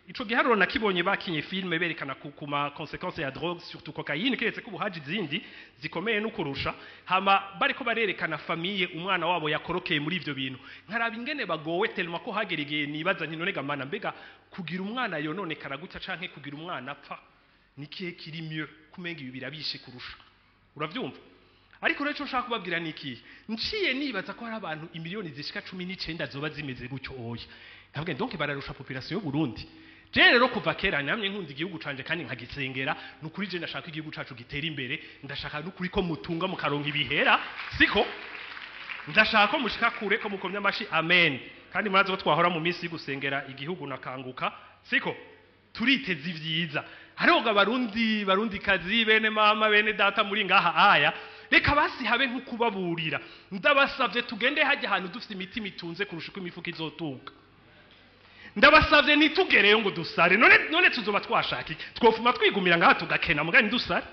ico giharuro nakibonye bakinye filme berekana kuma consequences ya drogue surtout cocaine kiretse ko buhaji zindi zikomeye no kurusha hama bariko barerekana famille umwana wabo yakorokeye muri ivyo bintu nkaraba ingene bagowe tellement ko hagerigeye nibaza nti none gamana mbega kugira umwana yonone karagutya canke kugira umwana apfa nikihe kiri mieux kumenga ibi birabishe kurusha uravyumva ariko rero nshaka kubabwira niki nciye nibaza ko hari abantu imiliyoni zishika 19 zoba zimeze gutyo oya ntabwo donc bararusha population y'u Burundi je rero kuva kera namye nkunda igihugu canje kandi nkagisengera nukuri je ndashaka igihugu cacu gitera imbere ndashaka nukuri ko mutunga mukaronka ibihera siko ndashaka ko mushika kure ko mukomya amashi amen kandi murazi ko twahora mu minsi y'igusengera igihugu nakanguka siko turiteze ivyiza hariho barundi kazi bene mama bene data muri ngaha aya reka basi habe nkukubaburira ndabasavye tugende hajya ahantu dufite imiti mitunze kurusha uko imifuka izotunga ndabasavye nitugereyo ngo dusare none tuzoba twashaki twofuma twigumira ngaha tugakena mugani dusare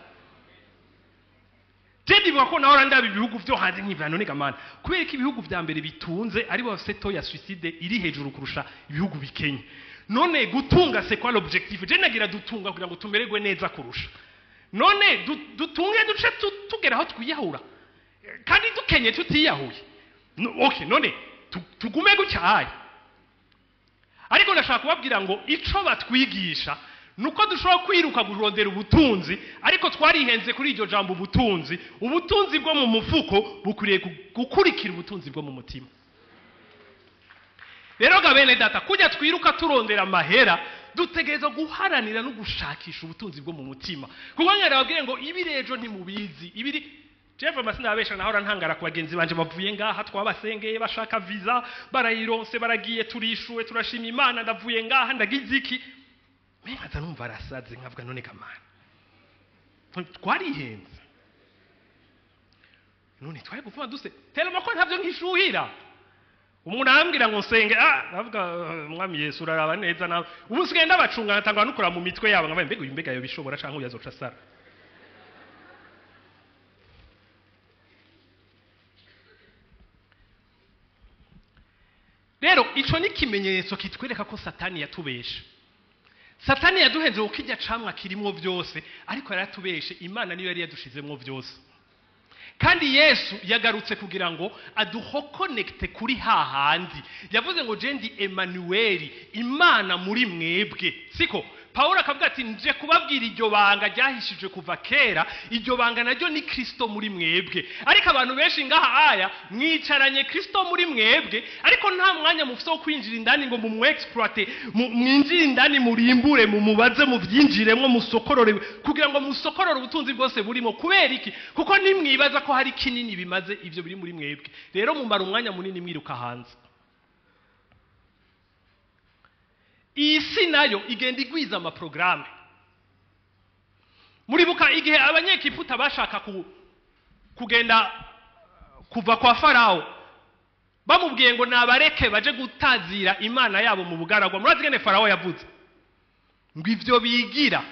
Jadi bako naora ndabi bihugu vyo hanze nk'ivya none gamana kubera ko ibihugu vya mbere bitunze ari bo bafite to ya suicide iri hejuru kurusha ibihugu bikenye none gutunga c'est quoi l'objectif je nagira dutunga kugira ngo tumererwe neza kurusha none dutunge duce tugera aho twiyahura kandi dukenye tutiyahuye okay none tugume gutya ariko ndashaka kubabwira ngo ico batwigisha nuko dushobora kwiruka kurondera ubutunzi ariko twarihenze kuri iryo jambo ubutunzi bwo mu mufuko bukuriye gukurikira ubutunzi bwo mu mutima. Rero gabene data kujya twiruka turondera amahera dutegereza guharanira no gushakisha ubutunzi bwo mu mutima kuko nyara babwiye ngo ibirejo ntimubizi ibiri Jeff amasina abesha nahora ntangara ku bagenzi banje bavuye ngaha twabasengeye bashaka visa barayironse baragiye turishuwe turashima Imana ndavuye ngaha ndagize iki mengaza numva arasaze nkavuga none kamana twarihenze none twari gupfuma duse telema ko ntavyo nkishuhira umuntu arambwira ngo nsenge navuga mwami Yesu uraraba neza nawe ubu sigenda abacunga natangwa nukura mu mitwe yabo ngabaye mbega uyimbega yo bishobora canke uyazoca sara. Rero ico ni kimenyetso kitwereka ko Satani yatubesha. Satani yaduhenze ukijya camwa kirimwo vyose ariko yaratubeshe Imana niyo yari yadushizemwo vyose. Kandi Yesu yagarutse kugira ngo aduhoconnecte kuri hahandi. Yavuze ngo je ndi Emmanuel, Imana muri mwebwe. Siko Paulo akavuga ati nje kubabwira iryo banga ryahishije kuva kera, iryo banga naryo ni Kristo muri mwebwe. Ariko abantu benshi ngaha aya mwicaranye Kristo muri mwebwe, ariko nta mwanya mufite wo kwinjira indani ngo mu exploite, mwinjire indani murimbure, mubaze muvyinjiremwo musokorore kugira ngo musokorore ubutunzi bwose burimo. Kubera iki? Kuko nimwibaza ko hari kinini bimaze ivyo biri muri mwebwe. Rero mumara umwanya munini mwiruka hanze. Isi nayo igenda igwiza amaprograme. Muribuka igihe abanyekiputa bashaka kugenda kuva kwa Farao bamubwiye ngo nabareke baje gutazira Imana yabo mu bugaragwa. Murazi gene Farao yavuze ngo ivyo bigira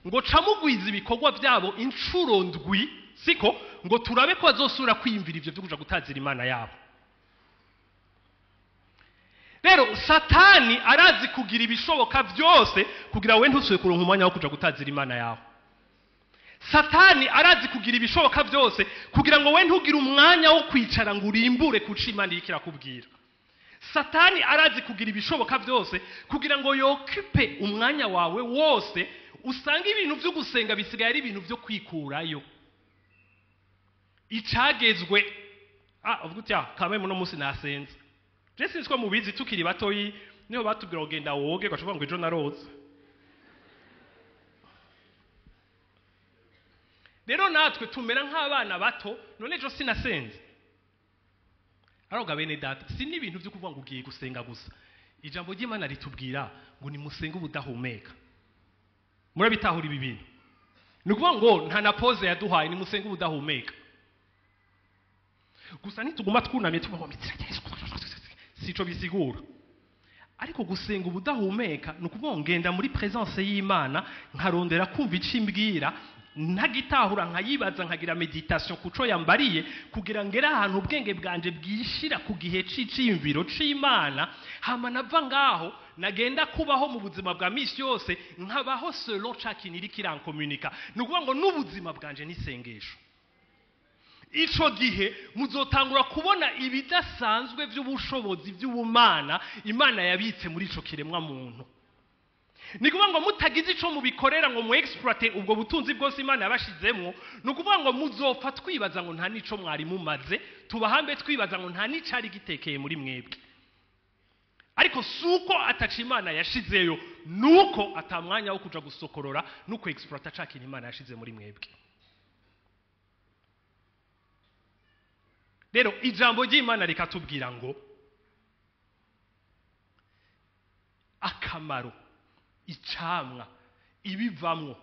ngo camugwiza ibikorwa byabo incuro ndwi, siko ngo turabe ko azosura kwiyumvira ivyo byo kuja gutazira Imana yabo. Rero Satani arazi kugira ibishoboka byose kugira we ntusuye kuronka umwanya wo kuja gutazira Imana yawe. Satani arazi kugira ibishoboka byose kugira ngo we ntugire umwanya wo kwicara ngo urimbure kuca Imana irikira kubwira. Satani arazi kugira ibishoboka byose kugira ngo yokupe umwanya wawe wose usanga ibintu byo gusenga bisigaye ari ibintu byo kwikurayo. Icagezwe uvuga uti kamwe muno munsi nasenze. Jesi nsko mubizi tukiri batoyi niho batubwira ogenda woge gashoboka ngo ejo naroze. Rero natwe tumera nk'abana bato none ejo sinasenze. Aroga bene data si n'ibintu byo kuvuga ngo ugiye gusenga gusa. Ijambo ry'Imana ritubwira ngo nimusenge ubudahumeka. Murabitahura ibi bintu. Nukuvuga ngo nta na pause yaduhaye nimusenge ubudahumeka. Gusa nituguma twunamye tuvuga ngo sico bisigura. Ariko gusenga ubudahumeka nukuvuga ngenda muri presence y'Imana nkarondera kumva icimbwira ntagitahura nkayibaza nkagira meditation kuco yambariye kugira ngera ahantu ubwenge bwanje bwishira ku gihe c'icimviro c'Imana hama nava ngaho nagenda kubaho mu buzima bwa misi yose nkabaho selon chaque niri kirankomunika. Nukuvuga ngo n'ubuzima bwanje nisengesho. Ico gihe muzotangura kubona ibidasanzwe by'ubushobozi by'ubumana Imana yabitse muri ico kiremwa muntu. Nikuvuga ngo mutagize ico mubikorera ngo mu exploiter ubwo butunzi bwose Imana yabashizemwo, nukuvuga ngo muzopfa twibaza ngo nta nico mwari mumaze, tubahambe twibaza ngo nta nicari gitekeye muri mwebwe. Ariko suko ataca Imana yashizeyo, nuko atamwanya wo kuja gusokorora nuko exploiter cakini Imana yashize muri mwebwe. Rero ijambo ry'Imana rikatubwira ngo akamaro icamwa ibivamwo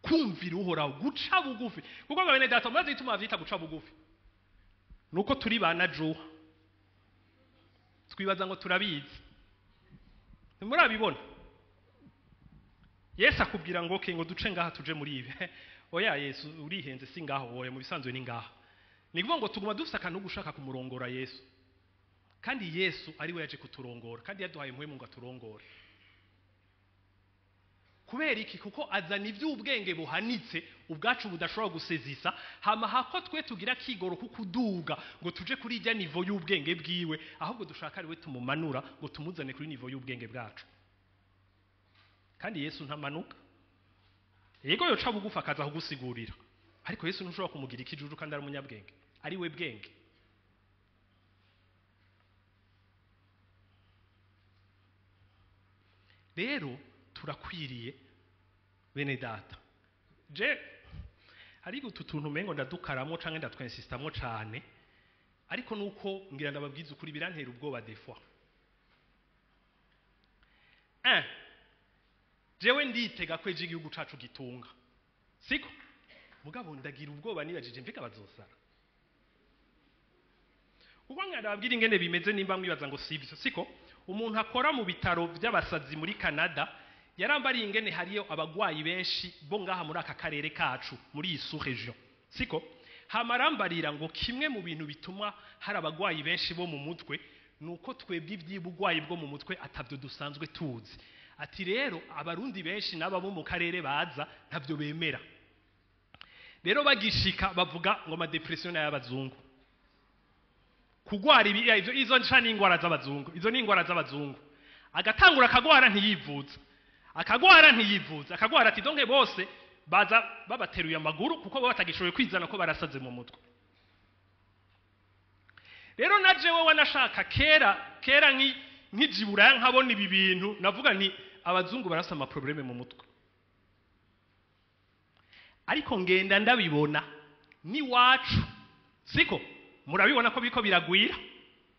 kumvira uhoraho guca bugufi. Kuko bene data maze ituma vyita guca bugufi nuko turi bana Joha twibaza ngo turabizi. Murabibona Yesu akubwira ngo ngo duce ngaha tuje muri ibi. Oya Yesu urihenze si ngaho oya mu bisanzwe ni ngaha. Nikuvuga ngo tuguma dufite akantu gushaka kumurongora Yesu. Kandi Yesu ari we yaje kuturongora kandi yaduhaye impwemu ngo aturongore. Kubera iki? Kuko azana iby'ubwenge buhanitse ubwacu budashobora gusezisa hama hako twe tugira kigoro kukuduga ngo tuje kuri ijya nivo y'ubwenge bwiwe, ahubwo dushaka ari we tumumanura ngo tumuzane kuri nivo y'ubwenge bwacu. kandi Yesu ntamanuka. Yego yoca bugufa akaza kugusigurira, ariko Yesu ntushobora kumugira ikijuju kandi ari umunyabwenge, ari we bwenge. Rero turakwiriye bene data, je ariko tutuntu mengo ndadukaramo canke ndatwensistamo cane, ariko nuko ngira ndababwiza ukuri birantera ubwoba des fois. Jewe nditega kweje igihugu cacu gitunga, siko mugabo ndagira ubwoba nibajije mfika bazosara. Kuko ndababwira ingene bimeze nimba mwibaza ngo sivyo, siko umuntu akora mu bitaro by'abasazi muri Canada yarambari ingene hariyo abagwayi benshi bo ngaha muri aka karere kacu muri iyi sous region, siko hamarambarira ngo kimwe mu bintu bituma hari abagwayi benshi bo mu mutwe nuko twebwe iby'ubugwayi bwo mu mutwe atavyo dusanzwe tuzi. Ati rero abarundi benshi n'ababo mu karere baza ntavyo bemera. Rero bagishika bavuga ngo ma depression y'abazungu, kugwara izo nshani ingwara z'abazungu, izo ni ingwara z'abazungu. Agatangura akagwara ntiyivuza, akagwara ati donke bose baza babateruye amaguru kuko baba batagishoboye kwizana ko barasaze mu mutwe. Rero naje wewe nashaka kera nk'ijibura nkabona ibi bintu navuga nti abazungu barasa ama probleme mu mutwe, ariko ngenda ndabibona ni wacu, siko murabibona ko biko biragwira,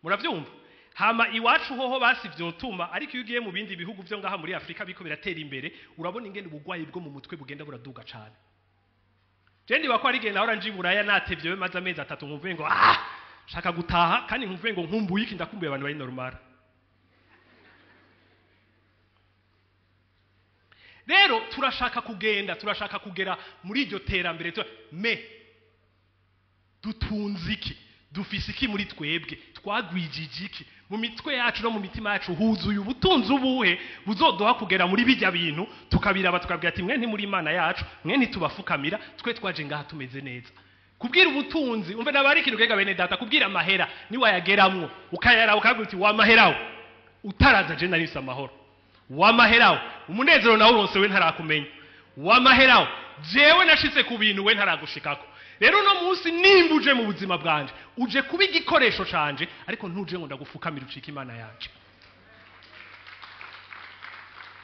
muravyumva. Hama iwacu hoho basi vyotuma, ariko iyo ugiye mu bindi bihugu byo ngaha muri Afrika biko biratera imbere, urabona ingene ubugwayi bwo mu mutwe bugenda buraduga cane. Je ndiba ko ari genda ahora njiburaya natevye we maze amezi 3 nkumvuye ngo shaka gutaha, kandi nkumvuye ngo nkumbuye iki ndakumbuye abantu bari normal. Rero turashaka kugera muri iryo terambere, dutunze iki, dufise iki muri twebwe, twagwijije iki mu mitwe yacu no mu mitima yacu, huzuye ubutunzi ubuhe buzodoha kugera muri bijya bintu tukabiraba tukabwira ati mwe nti muri Imana yacu, mwe nti tubafukamira, twe twaje ngaha tumeze neza. Kubwira ubutunzi umve nabari ikintu kega bene data, kubwira amahera ni wayageramwo ukayara ukaguti wa maherawo utaraza je narisa amahoro, wa maherawo umunezero nawe uronse we ntarakumenya, wa maherawo jewe nashitse ku bintu we ntaragushikako. Rero no munsi nimbuje mu buzima bwanje uje kuba igikoresho canje, ariko ntuje ngo ndagufukamira ucika Imana yanje.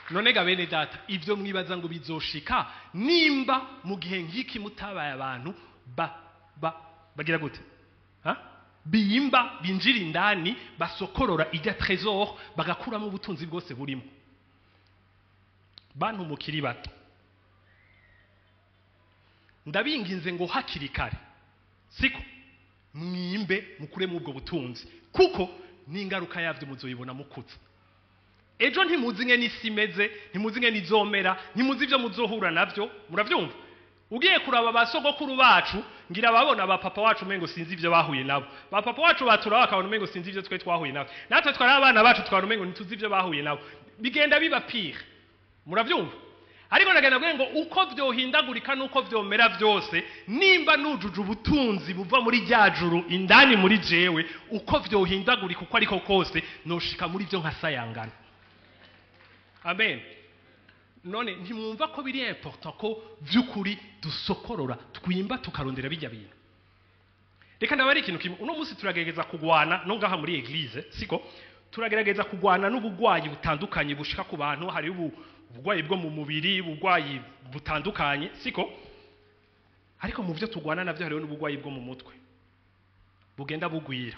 None ga bene data, ivyo mwibaza ngo bizoshika nimba mu gihe nkiki mutabaye abantu bagira gute, biyimba binjira indani basokorora ijya trésor bagakuramo ubutunzi bwose burimo. Bantu mukiri bato, ndabinginze ngo hakiri kare, siko mwimbe mukure mu ubwo butunzi, kuko n'ingaruka yavyo muzoyibona mukutse. Ejo ntimuzi nge nisimeze, ntimuzi nge nizomera, ntimuzi ivyo muzohura navyo, muravyumva. Ugiye kuraba basogokuru bacu ngira babona ba papa wacu mengo sinzi ivyo bahuye nabo, ba papa wacu batura bakabona mengo sinzi ivyo twe twahuye nabo, natwe twari abana bacu twari mengo ntituzi ivyo bahuye nabo, bigenda biba pire, muravyumva. Ariko nagenda ngo uko vyohindagurika nuko vyomera vyose, nimba nujuje ubutunzi buva muri ryajuru indani muri jewe, uko vyohindagurika uko ariko kose noshika muri vyo nkasayangana. Amen. None ntimwumva ko biri important ko vyukuri dusokorora twimba tukarondera bijya bintu. Reka ndabari ikintu kimwe, uno munsi turagerageza kugwana no ngaha muri eglise, siko turagerageza kugwana n'ubugwayi butandukanye bushika ku bantu, hari ubugwayi bwo mu mubiri, ubugwayi butandukanye, siko. Ariko mu byo tugwana navyo hariho n'ubugwayi bwo mu mutwe bugenda bugwira.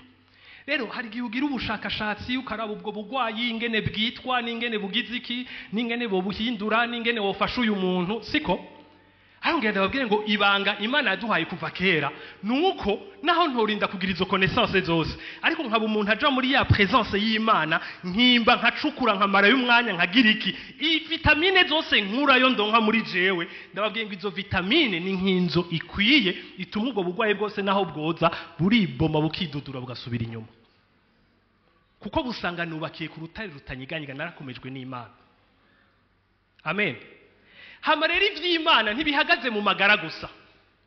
Rero hari gihe ugira ubushakashatsi ukaraba ubwo bugwayi ingene bwitwa, n'ingene bugize iki, n'ingene bo buhindura, n'ingene wofasha uyu muntu, siko. Aho ngenda babwire ngo ibanga Imana yaduhaye kuva kera nuko naho ntorinda kugira izo connaissance zose, ariko nkaba umuntu aja muri ya présence y'Imana nkimba nkacukura nkamara y'umwanya nkagira iki, vitamine zose nkura yo ndonka muri jewe. Ndababwiye ngo izo vitamine ni nkinzo ikwiye ituma ubwo bugwaye bwose naho bwoza buriboma bukidudura bugasubira inyuma, kuko busanga nubakiye ku rutare rutanyiganyiga narakomejwe n'Imana. Amen. Hama rero ivy'Imana ntibihagaze mu magara gusa,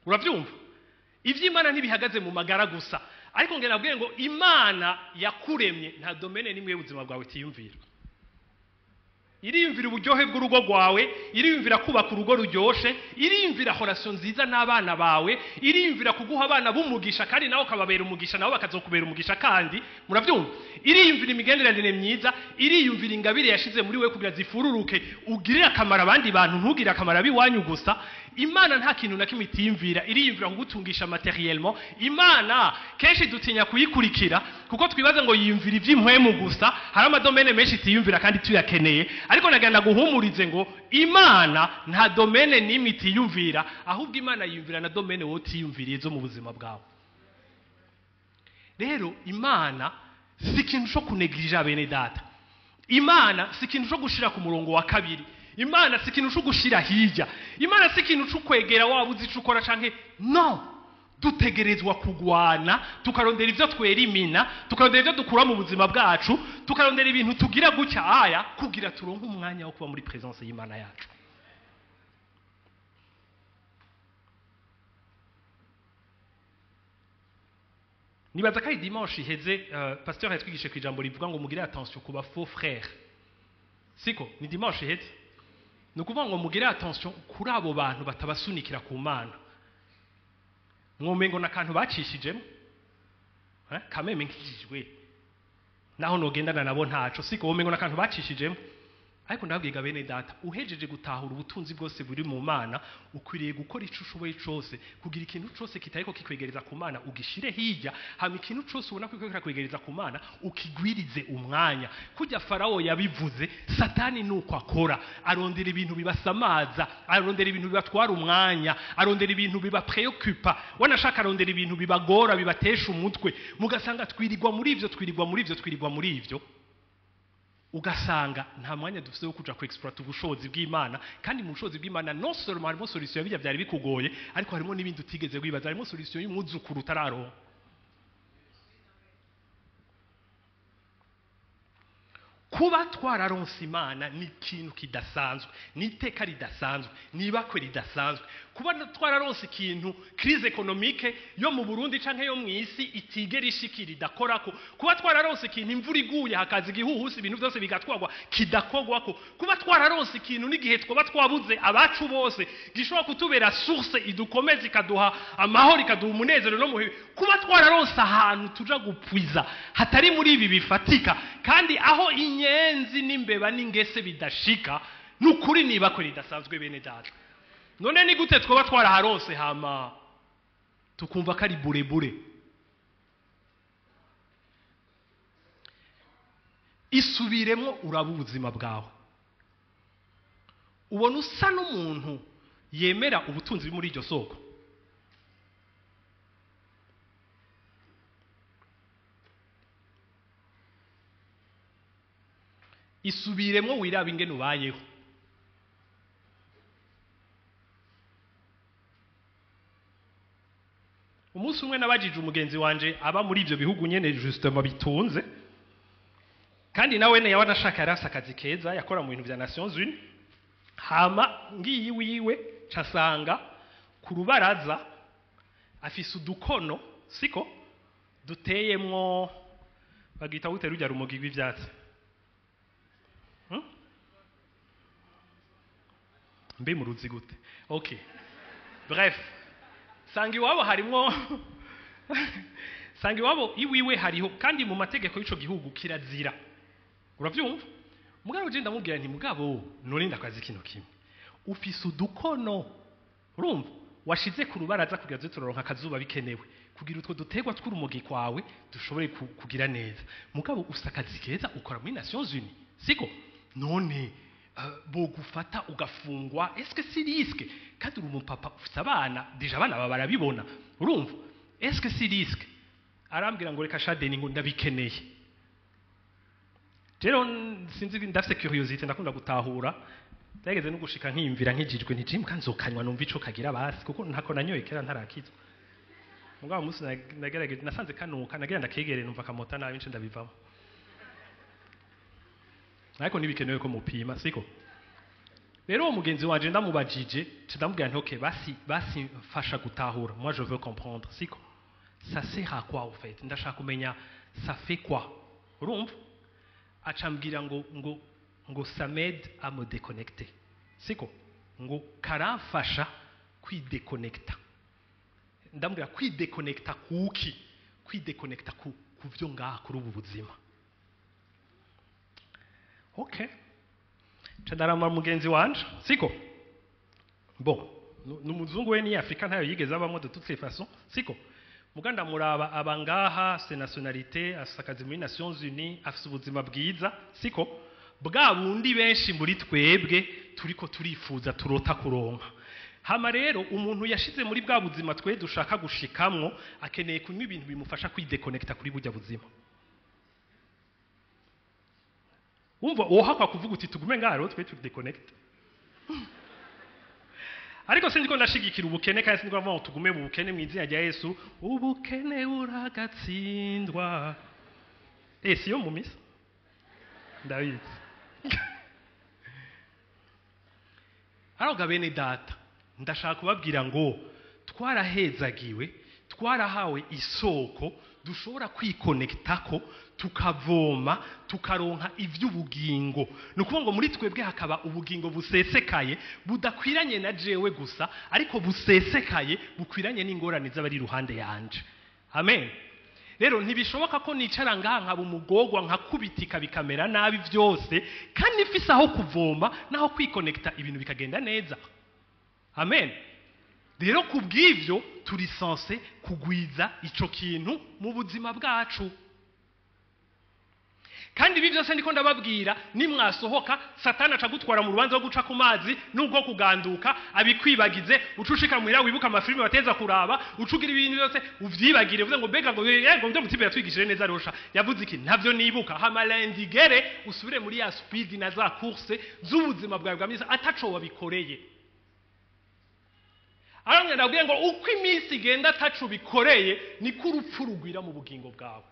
uravyumva. Ivy'Imana ntibihagaze mu magara gusa, ariko ngene nabwiye ngo Imana yakuremye nta domaine nimwe y'ubuzima bwawe tiyumvira. iriyumvira uburyohe bw'urugo rwawe, iriyumvira kubaka urugo ruryoshe, iriyumvira relation nziza n'abana bawe, iriyumvira kuguha abana b'umugisha kandi nawe ukababera umugisha nabo bakazokubera umugisha kandi muravyumva, iriyumvira imigenderanire myiza, iriyumvira ingabire yashize muri we kugira zifururuke ugirira akamaro abandi bantu ntugire akamaro abiwanyu gusa. Imana nta kintu na kimwe itiyumvira, iriyumvira kugutungisha materiellement. Imana kenshi dutinya kuyikurikira kuko twibaza ngo yiyumvira ivy'impwemu gusa, hari amadomene menshi itiyumvira kandi tuyakeneye, ariko nagenda guhumurize ngo Imana nta domene n'imwe itiyumvira, ahubwo Imana yiyumvira na domene wowe utiyumviriye zo mu buzima bwawe. Rero Imana si ikintu cyo kunegirija bene data, Imana si ikintu cyo gushira ku murongo wa kabiri, Imana si ikintu cyo gushira hirya, Imana si ikintu cyo kwegera wabuze ico ukora canke no. Dutegerezwa kugwana, tukarondera ivyo twerimina, tukarondera ivyo dukura mu buzima bwacu, tukarondera ibintu tugira gutya aya kugira turonke umwanya wo kuba muri presence y'Imana yacu. Nibaza ko dimanche iheze pasteur yatwigishe ku ijambo rivuga ngo mugire attention ku ba faux frères. Siko ni dimanche iheze. Nukuvuga ngo mugire attention kuri abo bantu batabasunikira ku Mana. Mwomengo nakantu bacishijemo kameme nkijwe naho nogendana nabo ntaco, siko womengo nakantu bacishijemo. Ariko ndabwiga bene data, uhejeje gutahura ubutunzi bwose buri mu Mana, ukwiriye gukora ico ushoboye cose kugira ikintu cose kitariko kikwegereza ku Mana ugishire hirya, hama ikintu cose ubona ko kikwegereza ku Mana ukigwirize umwanya. Kujya Farao yabivuze, Satani nuko akora, arondera ibintu bibasamaza, arondera ibintu bibatwara umwanya, arondera ibintu biba preoccupa, wanashaka arondera ibintu bibagora, bibatesha umutwe, mugasanga twirirwa muri ivyo ugasanga nta mwanya dufite wo kuja ku exploit ubushobozi bw'Imana. Kandi mu bushobozi bw'Imana non seulement harimo solution y'ibya byari bikugoye, ariko harimo n'ibindi utigeze wibaza, harimo solution y'umwuzukuru utararo. Kuba twararonse Imana ni ikintu kidasanzwe, ni iteka ridasanzwe, ni ibakwe ridasanzwe. Kuba twararonse ikintu crise économique yo mu Burundi canke yo mu isi itigera ishikira idakorako. Kuba twararonse ikintu imvura iguye hakaza igihuhusi ibintu byose bigatwagwa kidakogwako. Kuba twararonse ikintu n'igihe twoba twabuze abacu bose gishobora kutubera source idukomeza ikaduha amahoro ikaduha umunezero no muhe. Kuba twararonse ahantu tuja gupwiza hatari muri ibi bifatika kandi aho inyenzi n'imbeba n'ingese bidashika, nukuri niba ko ridasanzwe bene data. None ni gute twoba twaraharose hama tukumva ko ari burebure? Isubiremo uraba ubuzima bwawe, ubona usa n'umuntu yemera ubutunzi muri iryo soko. Isubiremo wiraba ingene ubayeho. Umunsi umwe nabajije umugenzi wanje aba muri ivyo bihugu nyene justement bitunze, kandi nawe ne yabanashaka yarasa akazi keza yakora mu bintu vya Nations Unies. Hama ngiyi wiwe casanga ku rubaraza afise udukono, siko duteyemwo bagita gute rujya rumogi rw'ivyatsi. Mbe muruzi gute? Okay. Bref. Sangi wabo harimo sangi wabo iwiwe hariho kandi mu mategeko y'ico gihugu kirazira. Uravyumva? Mugabo je ndamubwira nti mugabo none ndakazi kino kimwe. Ufise udukono. Urumva? Washize ku rubaraza kugira zo turoronka akazuba bikenewe. Kugira utwo dutegwa tw'urumogi kwawe dushobore kugira neza. Mugabo usakazi keza ukora muri Nations Unies. Siko? None bo gufata ugafungwa, eske si risque? Kandi uri umupapa ufite abana, deja abana baba barabibona. Urumva? Eske si risque? Arambwira ngo reka shadeni ngo ndabikeneye. Rero sinzi ndafite curiosité ndakunda gutahura. Ndageze no gushika nkiyumvira nkijijwe nti Jim kanzokanywa numva ico kagira basi kuko ntako nanyoye kera ntarakizwa. Mugabo musi nagerageje nasanze kanuka nagira ndakegere numva kamota nabi nce ndabivamo. Ariko nibikenewe ko mupima siko. Rero umugenzi wanje ndamubajije ndamubwira nti okay basi mfasha gutahura. Moi je veux comprendre siko. Ça sert à quoi au fait? Ndashaka kumenya ça fait quoi? Urumva? Acambwira ngo ngo ça m'aide à me déconnecter siko ngo karamfasha kwidekonekta ndambwira kwidekonekta kuki kwidekonekta ku byo ngaha kuri ubu buzima okay chandarama mugenzi wanje siko bon n'umuzungu we ni Afrika ntayo yigeze abamo de toutes les façons siko muganda muraba abangaha c'est nationalité asakazi muri Nations Unies afite ubuzima bwiza siko bwa bundi benshi muri twebwe turiko turifuza turota kuronka hama rero umuntu yashize muri bwa buzima twe dushaka gushikamwo akeneye kunywa ibintu bimufasha kwidekonekta kuri bujya buzima umva ohakwa kuvuga uti tugume ngaro twe tudekonekta ariko sindiko ndashigikira ubukene kandi sindiko bavuga tugume mu bukene mu izina rya Yesu ubukene uragatsindwa siyo mu misa David Aroga bene data ndashaka kubabwira ngo twarahezagiwe twarahawe isoko dushobora kwikonektako tukavoma tukaronka ivy'ubugingo nukuvuga ngo muri twebwe hakaba ubugingo busesekaye budakwiranye na jewe gusa ariko busesekaye bukwiranye n'ingorane z'abari ruhande yanje amen rero ntibishoboka ko nicara ngaha nkaba umugogwa nkakubitika bikamera nabi byose kandi mfise aho kuvoma naho kwikonekta ibintu bikagenda neza amen rero kubw'ivyo turi censé kugwiza ico kintu mu buzima bwacu kandi ibi byose ndiko ndababwira nimwasohoka satani acagutwara mu rubanza rwo guca ku mazi nubwo kuganduka abikwibagize ucushika muhira wibuka amafilime bateza kuraba ucugira ibintu byose uvyibagire uvuze ngo bega ngo yego byo mutibe yatwigishije neza rosha yavuze iki ntavyo nibuka hamalendigere usubire muri ya speed na za course z'ubuzima bwawe bwa misa ataco wabikoreye aramwe ndabwiye ngo uko iminsi igenda ataco bikoreye ni kurupfu rugwira mu bugingo bwawe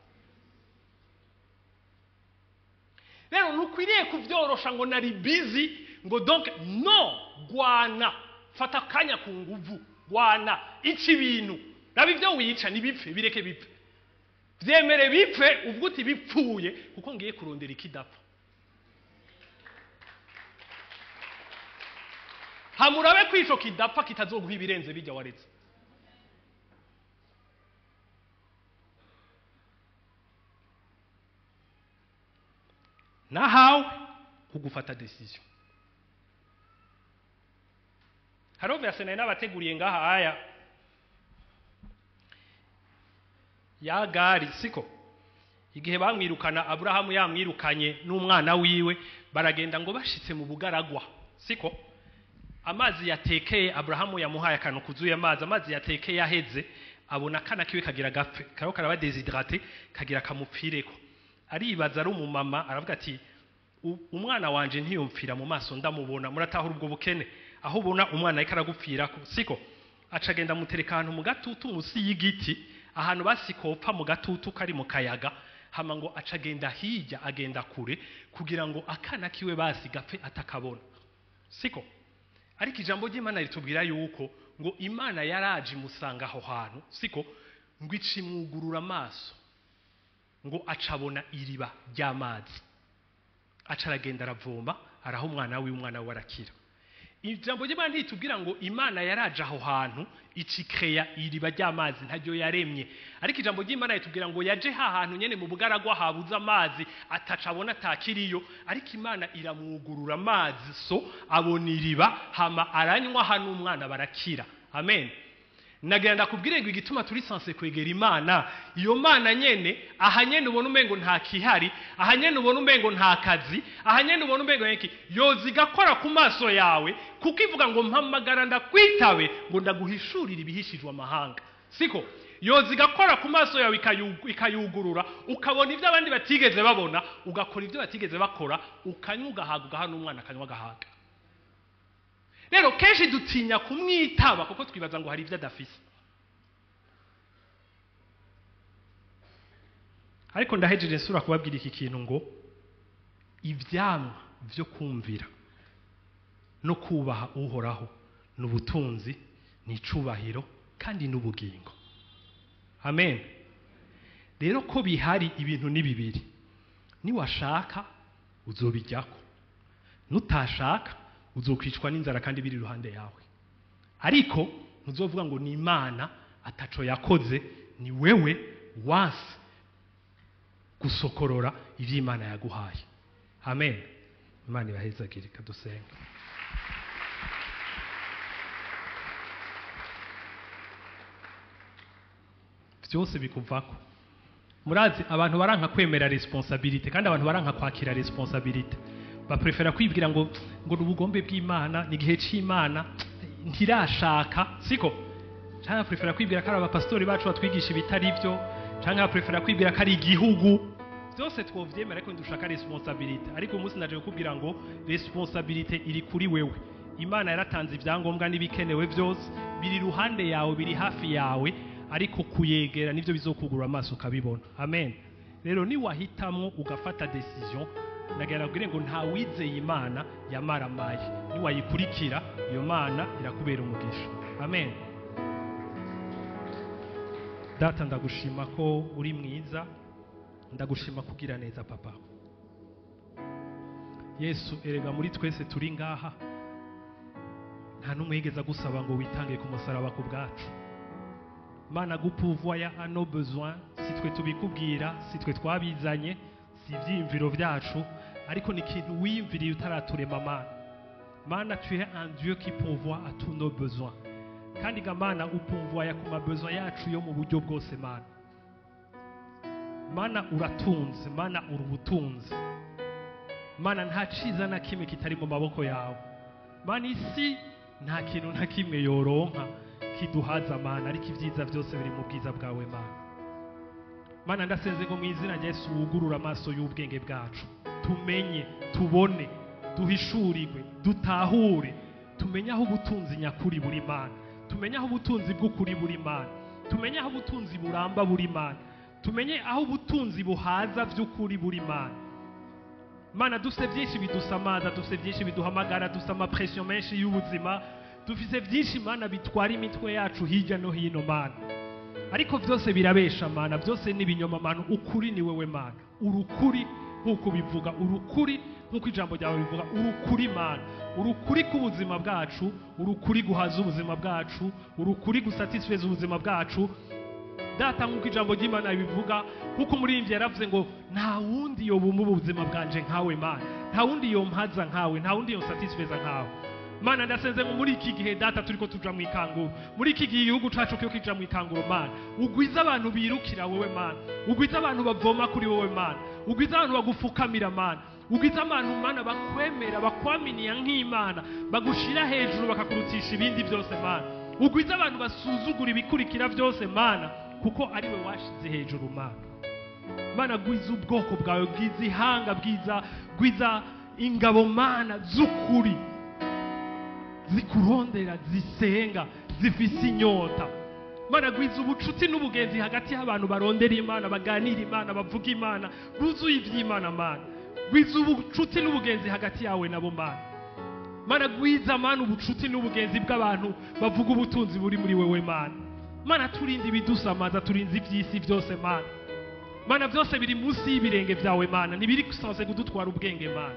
rero nukwiriye kuvyorosha ngo nari busy ngo donc no gwana fata kanya ku nguvu gwana iki bintu rabi ibyo wica nibipfe bireke bipfe vyemere bipfe ubwo uti bipfuye kuko ngiye kurondera ikidapfa hamurabe kwico kidapfa kitazoguha ibirenze bijya waretse nahawe kugufata decision haro verse nayo nabateguriye ngaha aya ya gari siko igihe bamwirukana Abrahamu yamwirukanye n'umwana wiwe baragenda ngo bashitse mu bugaragwa siko amazi yatekeye Abrahamu yamuhaye akantu kuzuye amazi yatekeye yaheze abona kana kiwe kagira gapfe karo karaba déshydraté kagira kamupfireko aribaza ari umumama aravuga ati umwana wanje ntiyumfira mu maso ndamubona muratahura ubwo bukene aho ubona umwana ariko aragupfira siko acagenda mutereka ahantu mu gatutu musi y'igiti ahantu basikopfa mu gatutu kari mu kayaga hama ngo acagenda hirya agenda kure kugira ngo akana kiwe basigapfe atakabona siko ariko ijambo ry'Imana ritubwira yuko ngo Imana yaraje musanga aho hantu siko ngo icimwugurura amaso ngo acabona iriba ry'amazi acaragenda aravoma araho umwana we arakira ijambo ry'Imana ritubwira ngo Imana yaraje aho hantu icikreya iriba ry'amazi ntajyo yaremye ariko ijambo ry'Imana ritubwira ngo yaje ha hantu nyene mu bugaragwa habuza amazi atacabona atakiriyo ariko Imana iramwugurura amazi so abona iriba hama aranywa hano umwana barakira amen nagenda kubwire ngo igituma turi censé kwegera Imana iyo Mana nyene ahanyene ubona umengo nta kihari ahanyene ubona umengo nta kazi ahanyene ubona umengo yeki yozigakora ku maso yawe kuko ivuga ngo mpamagara ndakwitabe ngo ndaguhishurira ibihishijwe amahanga siko yozigakora ku maso yawe ikayugurura ukabona ibyo abandi batigeze babona ugakora ibyo batigeze bakora ukanywa ugahaga hano umwana akanywa gahaga rero kenshi dutinya kumwitaba kuko twibaza ngo hari ibyo adafise ariko ndahejeje nsura kubabwira iki kintu ngo ivyamwa byo kumvira no kubaha uhoraho n'ubutunzi n'icubahiro kandi n'ubugingo amen rero ko bihari ibintu ni bibiri niwashaka uzobijyako nutashaka uzokwicwa n'inzara kandi biri iruhande yawe. Ariko ntuzovuga ngo ni Imana ataco yakoze, ni wewe wasi gusokorora ivyo Imana yaguhaye. Amen. Imana ibahezagire. Kadusenga. Byose bikuvako. Murazi abantu baranka kwemera responsabilité kandi abantu baranka kwakira responsabilité. Baprefera kwibwira ngo ubugombe bw'Imana ni gihe c'Imana ntirashaka, siko? Cyangwa prefera kwibwira ko abapastori bacu batwigisha ibitari byo, cyangwa prefera kwibwira ko ari igihugu. Byose twovyemera ariko ndushaka responsabilité. Ariko umunsi ndaje kukubwira ngo responsabilité iri kuri wewe. Imana yaratanze ibyangombwa n'ibikenewe byose biri ruhande yawe, biri hafi yawe, ariko kuyegera nivyo bizokugura amaso ukabibona. Amen. Rero ni wahitamwo ugafata decision, nagera kugire ngo nta wizeye Imana yamara maye. Ni wayikurikira iyo Mana irakubera umugisha. Amen. Data ndagushima ko uri mwiza, ndagushima kugira neza papa. Yesu erega muri twese turi ngaha nta numwe yigeze gusaba ngo witange ku musaraba ku bwacu. Mana gupouvoir à nos besoins, si twe tubikubwira, si twe twabizanye, si ivyimviro vyacu, ariko ni kintu wiyumviriye utaraturema Mana. Mana, tu es un Dieu qui pourvoit à tous nos besoins. Kandi Mana upouvoir ku mabesoin yacu yo mu buryo bwose Mana. Mana uratunze, Mana urubutunzi. Mana nta ciza na kimwe kitari mu maboko yawe. Mana isi nta kintu na kimwe yoronka kiduhaza Mana, ariko ivyiza byose biri mu bwiza bwawe Mana. Mana ndasenze ngo mu izina rya Yesu wugurura amaso y'ubwenge bwacu, tumenye, tubone, duhishurirwe, dutahure, tumenye aho ubutunzi nyakuri buri Mana, tumenye aho ubutunzi bw'ukuri buri Mana, tumenye aho ubutunzi buramba buri Mana, tumenye aho ubutunzi buhaza by'ukuri buri Mana. Mana dufite byinshi bidusamaza, dufite byinshi biduhamagara, dufite amapression menshi y'ubuzima, dufite byinshi Mana bitwara imitwe yacu hirya no hino Mana. Ariko byose birabesha Mana, byose ni binyoma Mana. Ukuri ni wewe Mana, urukuri nkuko bivuga, urukuri nkuko ijambo ryawe bivuga, urukuri Mana, urukuri kubuzima bwacu, urukuri guhaza ubuzima bwacu, urukuri gusatisfeza ubuzima bwacu. Data nkuko ijambo ry'Imana bivuga, nkuko umuririmbyi yaravuze ngo nta wundi yoba mu buzima bwanje nkawe Mana, nta wundi yompaza nkawe, nta wundi yosatisfeza nkawe Mana. Ndasenze ngo muri iki gihe Data turiko tuja mu ikanguro, muri iki gihe igihugu cacu cyo kija mu ikanguro Mana, ugwiza abantu birukira wowe Mana, ugwiza abantu bavoma kuri wowe Mana, ugwiza abantu bagufukamira Mana, ugwiza abantu Mana bakwemera, bakwaminiya nk'Imana, bagushira hejuru bakakurutisha ibindi byose Mana, ugwiza abantu basuzugura ibikurikira byose Mana, kuko ari we washize hejuru Mana. Mana gwiza ubwoko bwawe, bwiza ihanga, gwiza ingabo Mana z'ukuri zikurondera, zisenga, zifise inyota Mana. Gwiza ubucuti n'ubugenzi hagati y'abantu barondera Imana, baganira Imana, bavuga Imana, buzuye ivy'Imana Mana. Gwiza ubucuti n'ubugenzi hagati yawe nabo Mana. Mana gwiza Mana ubucuti n'ubugenzi bw'abantu bavuga ubutunzi buri muri wewe Mana. Mana turinde ibidusamaza, turinze ivy'isi byose Mana. Mana byose biri munsi y'ibirenge byawe Mana, ntibiri kusanze kudutwara ubwenge Mana.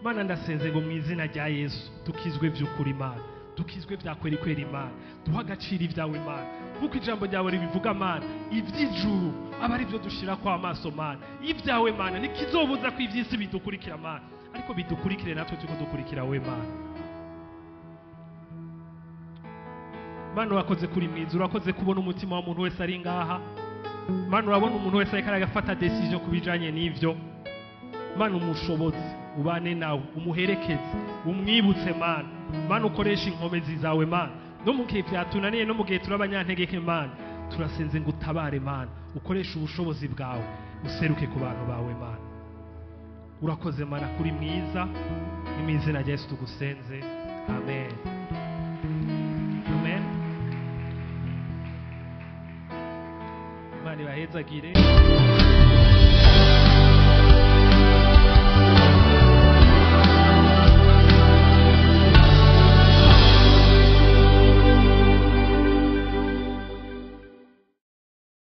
Mana ndasenze ngo mu izina rya Yesu dukizwe by'ukuri Mana, dukizwe byakweri kweri Mana, duha agaciro ibyawe Mana, kuko ijambo ryawe ribivuga Mana, iby'ijuru aba ari byo dushira kwa amaso Mana, ibyawe Mana nikizobuza ko ivy'isi bidukurikira Mana, ariko bidukurikire natwe tuko dukurikira we Mana. Mana urakoze kuri mwiza, urakoze kubona umutima wa muntu wese ari ngaha Mana, urabona umuntu wese ariko aragafata decision kubijanye n'ivyo Mana, umushobozi ubane nawe, umuherekeze, umwibutse Mana. Mana ukoresha inkomezi zawe Mana, no mu gihe byatunaniye, no mu gihe turabanyantegeke Mana, turasenze ngo utabare Mana, ukoresha ubushobozi bwawe, useruke ku bantu bawe Mana. Urakoze Mana kuri mwiza, ni mu izina rya Yesu tugusenze. Amen. Amen. Imana ibahezagire.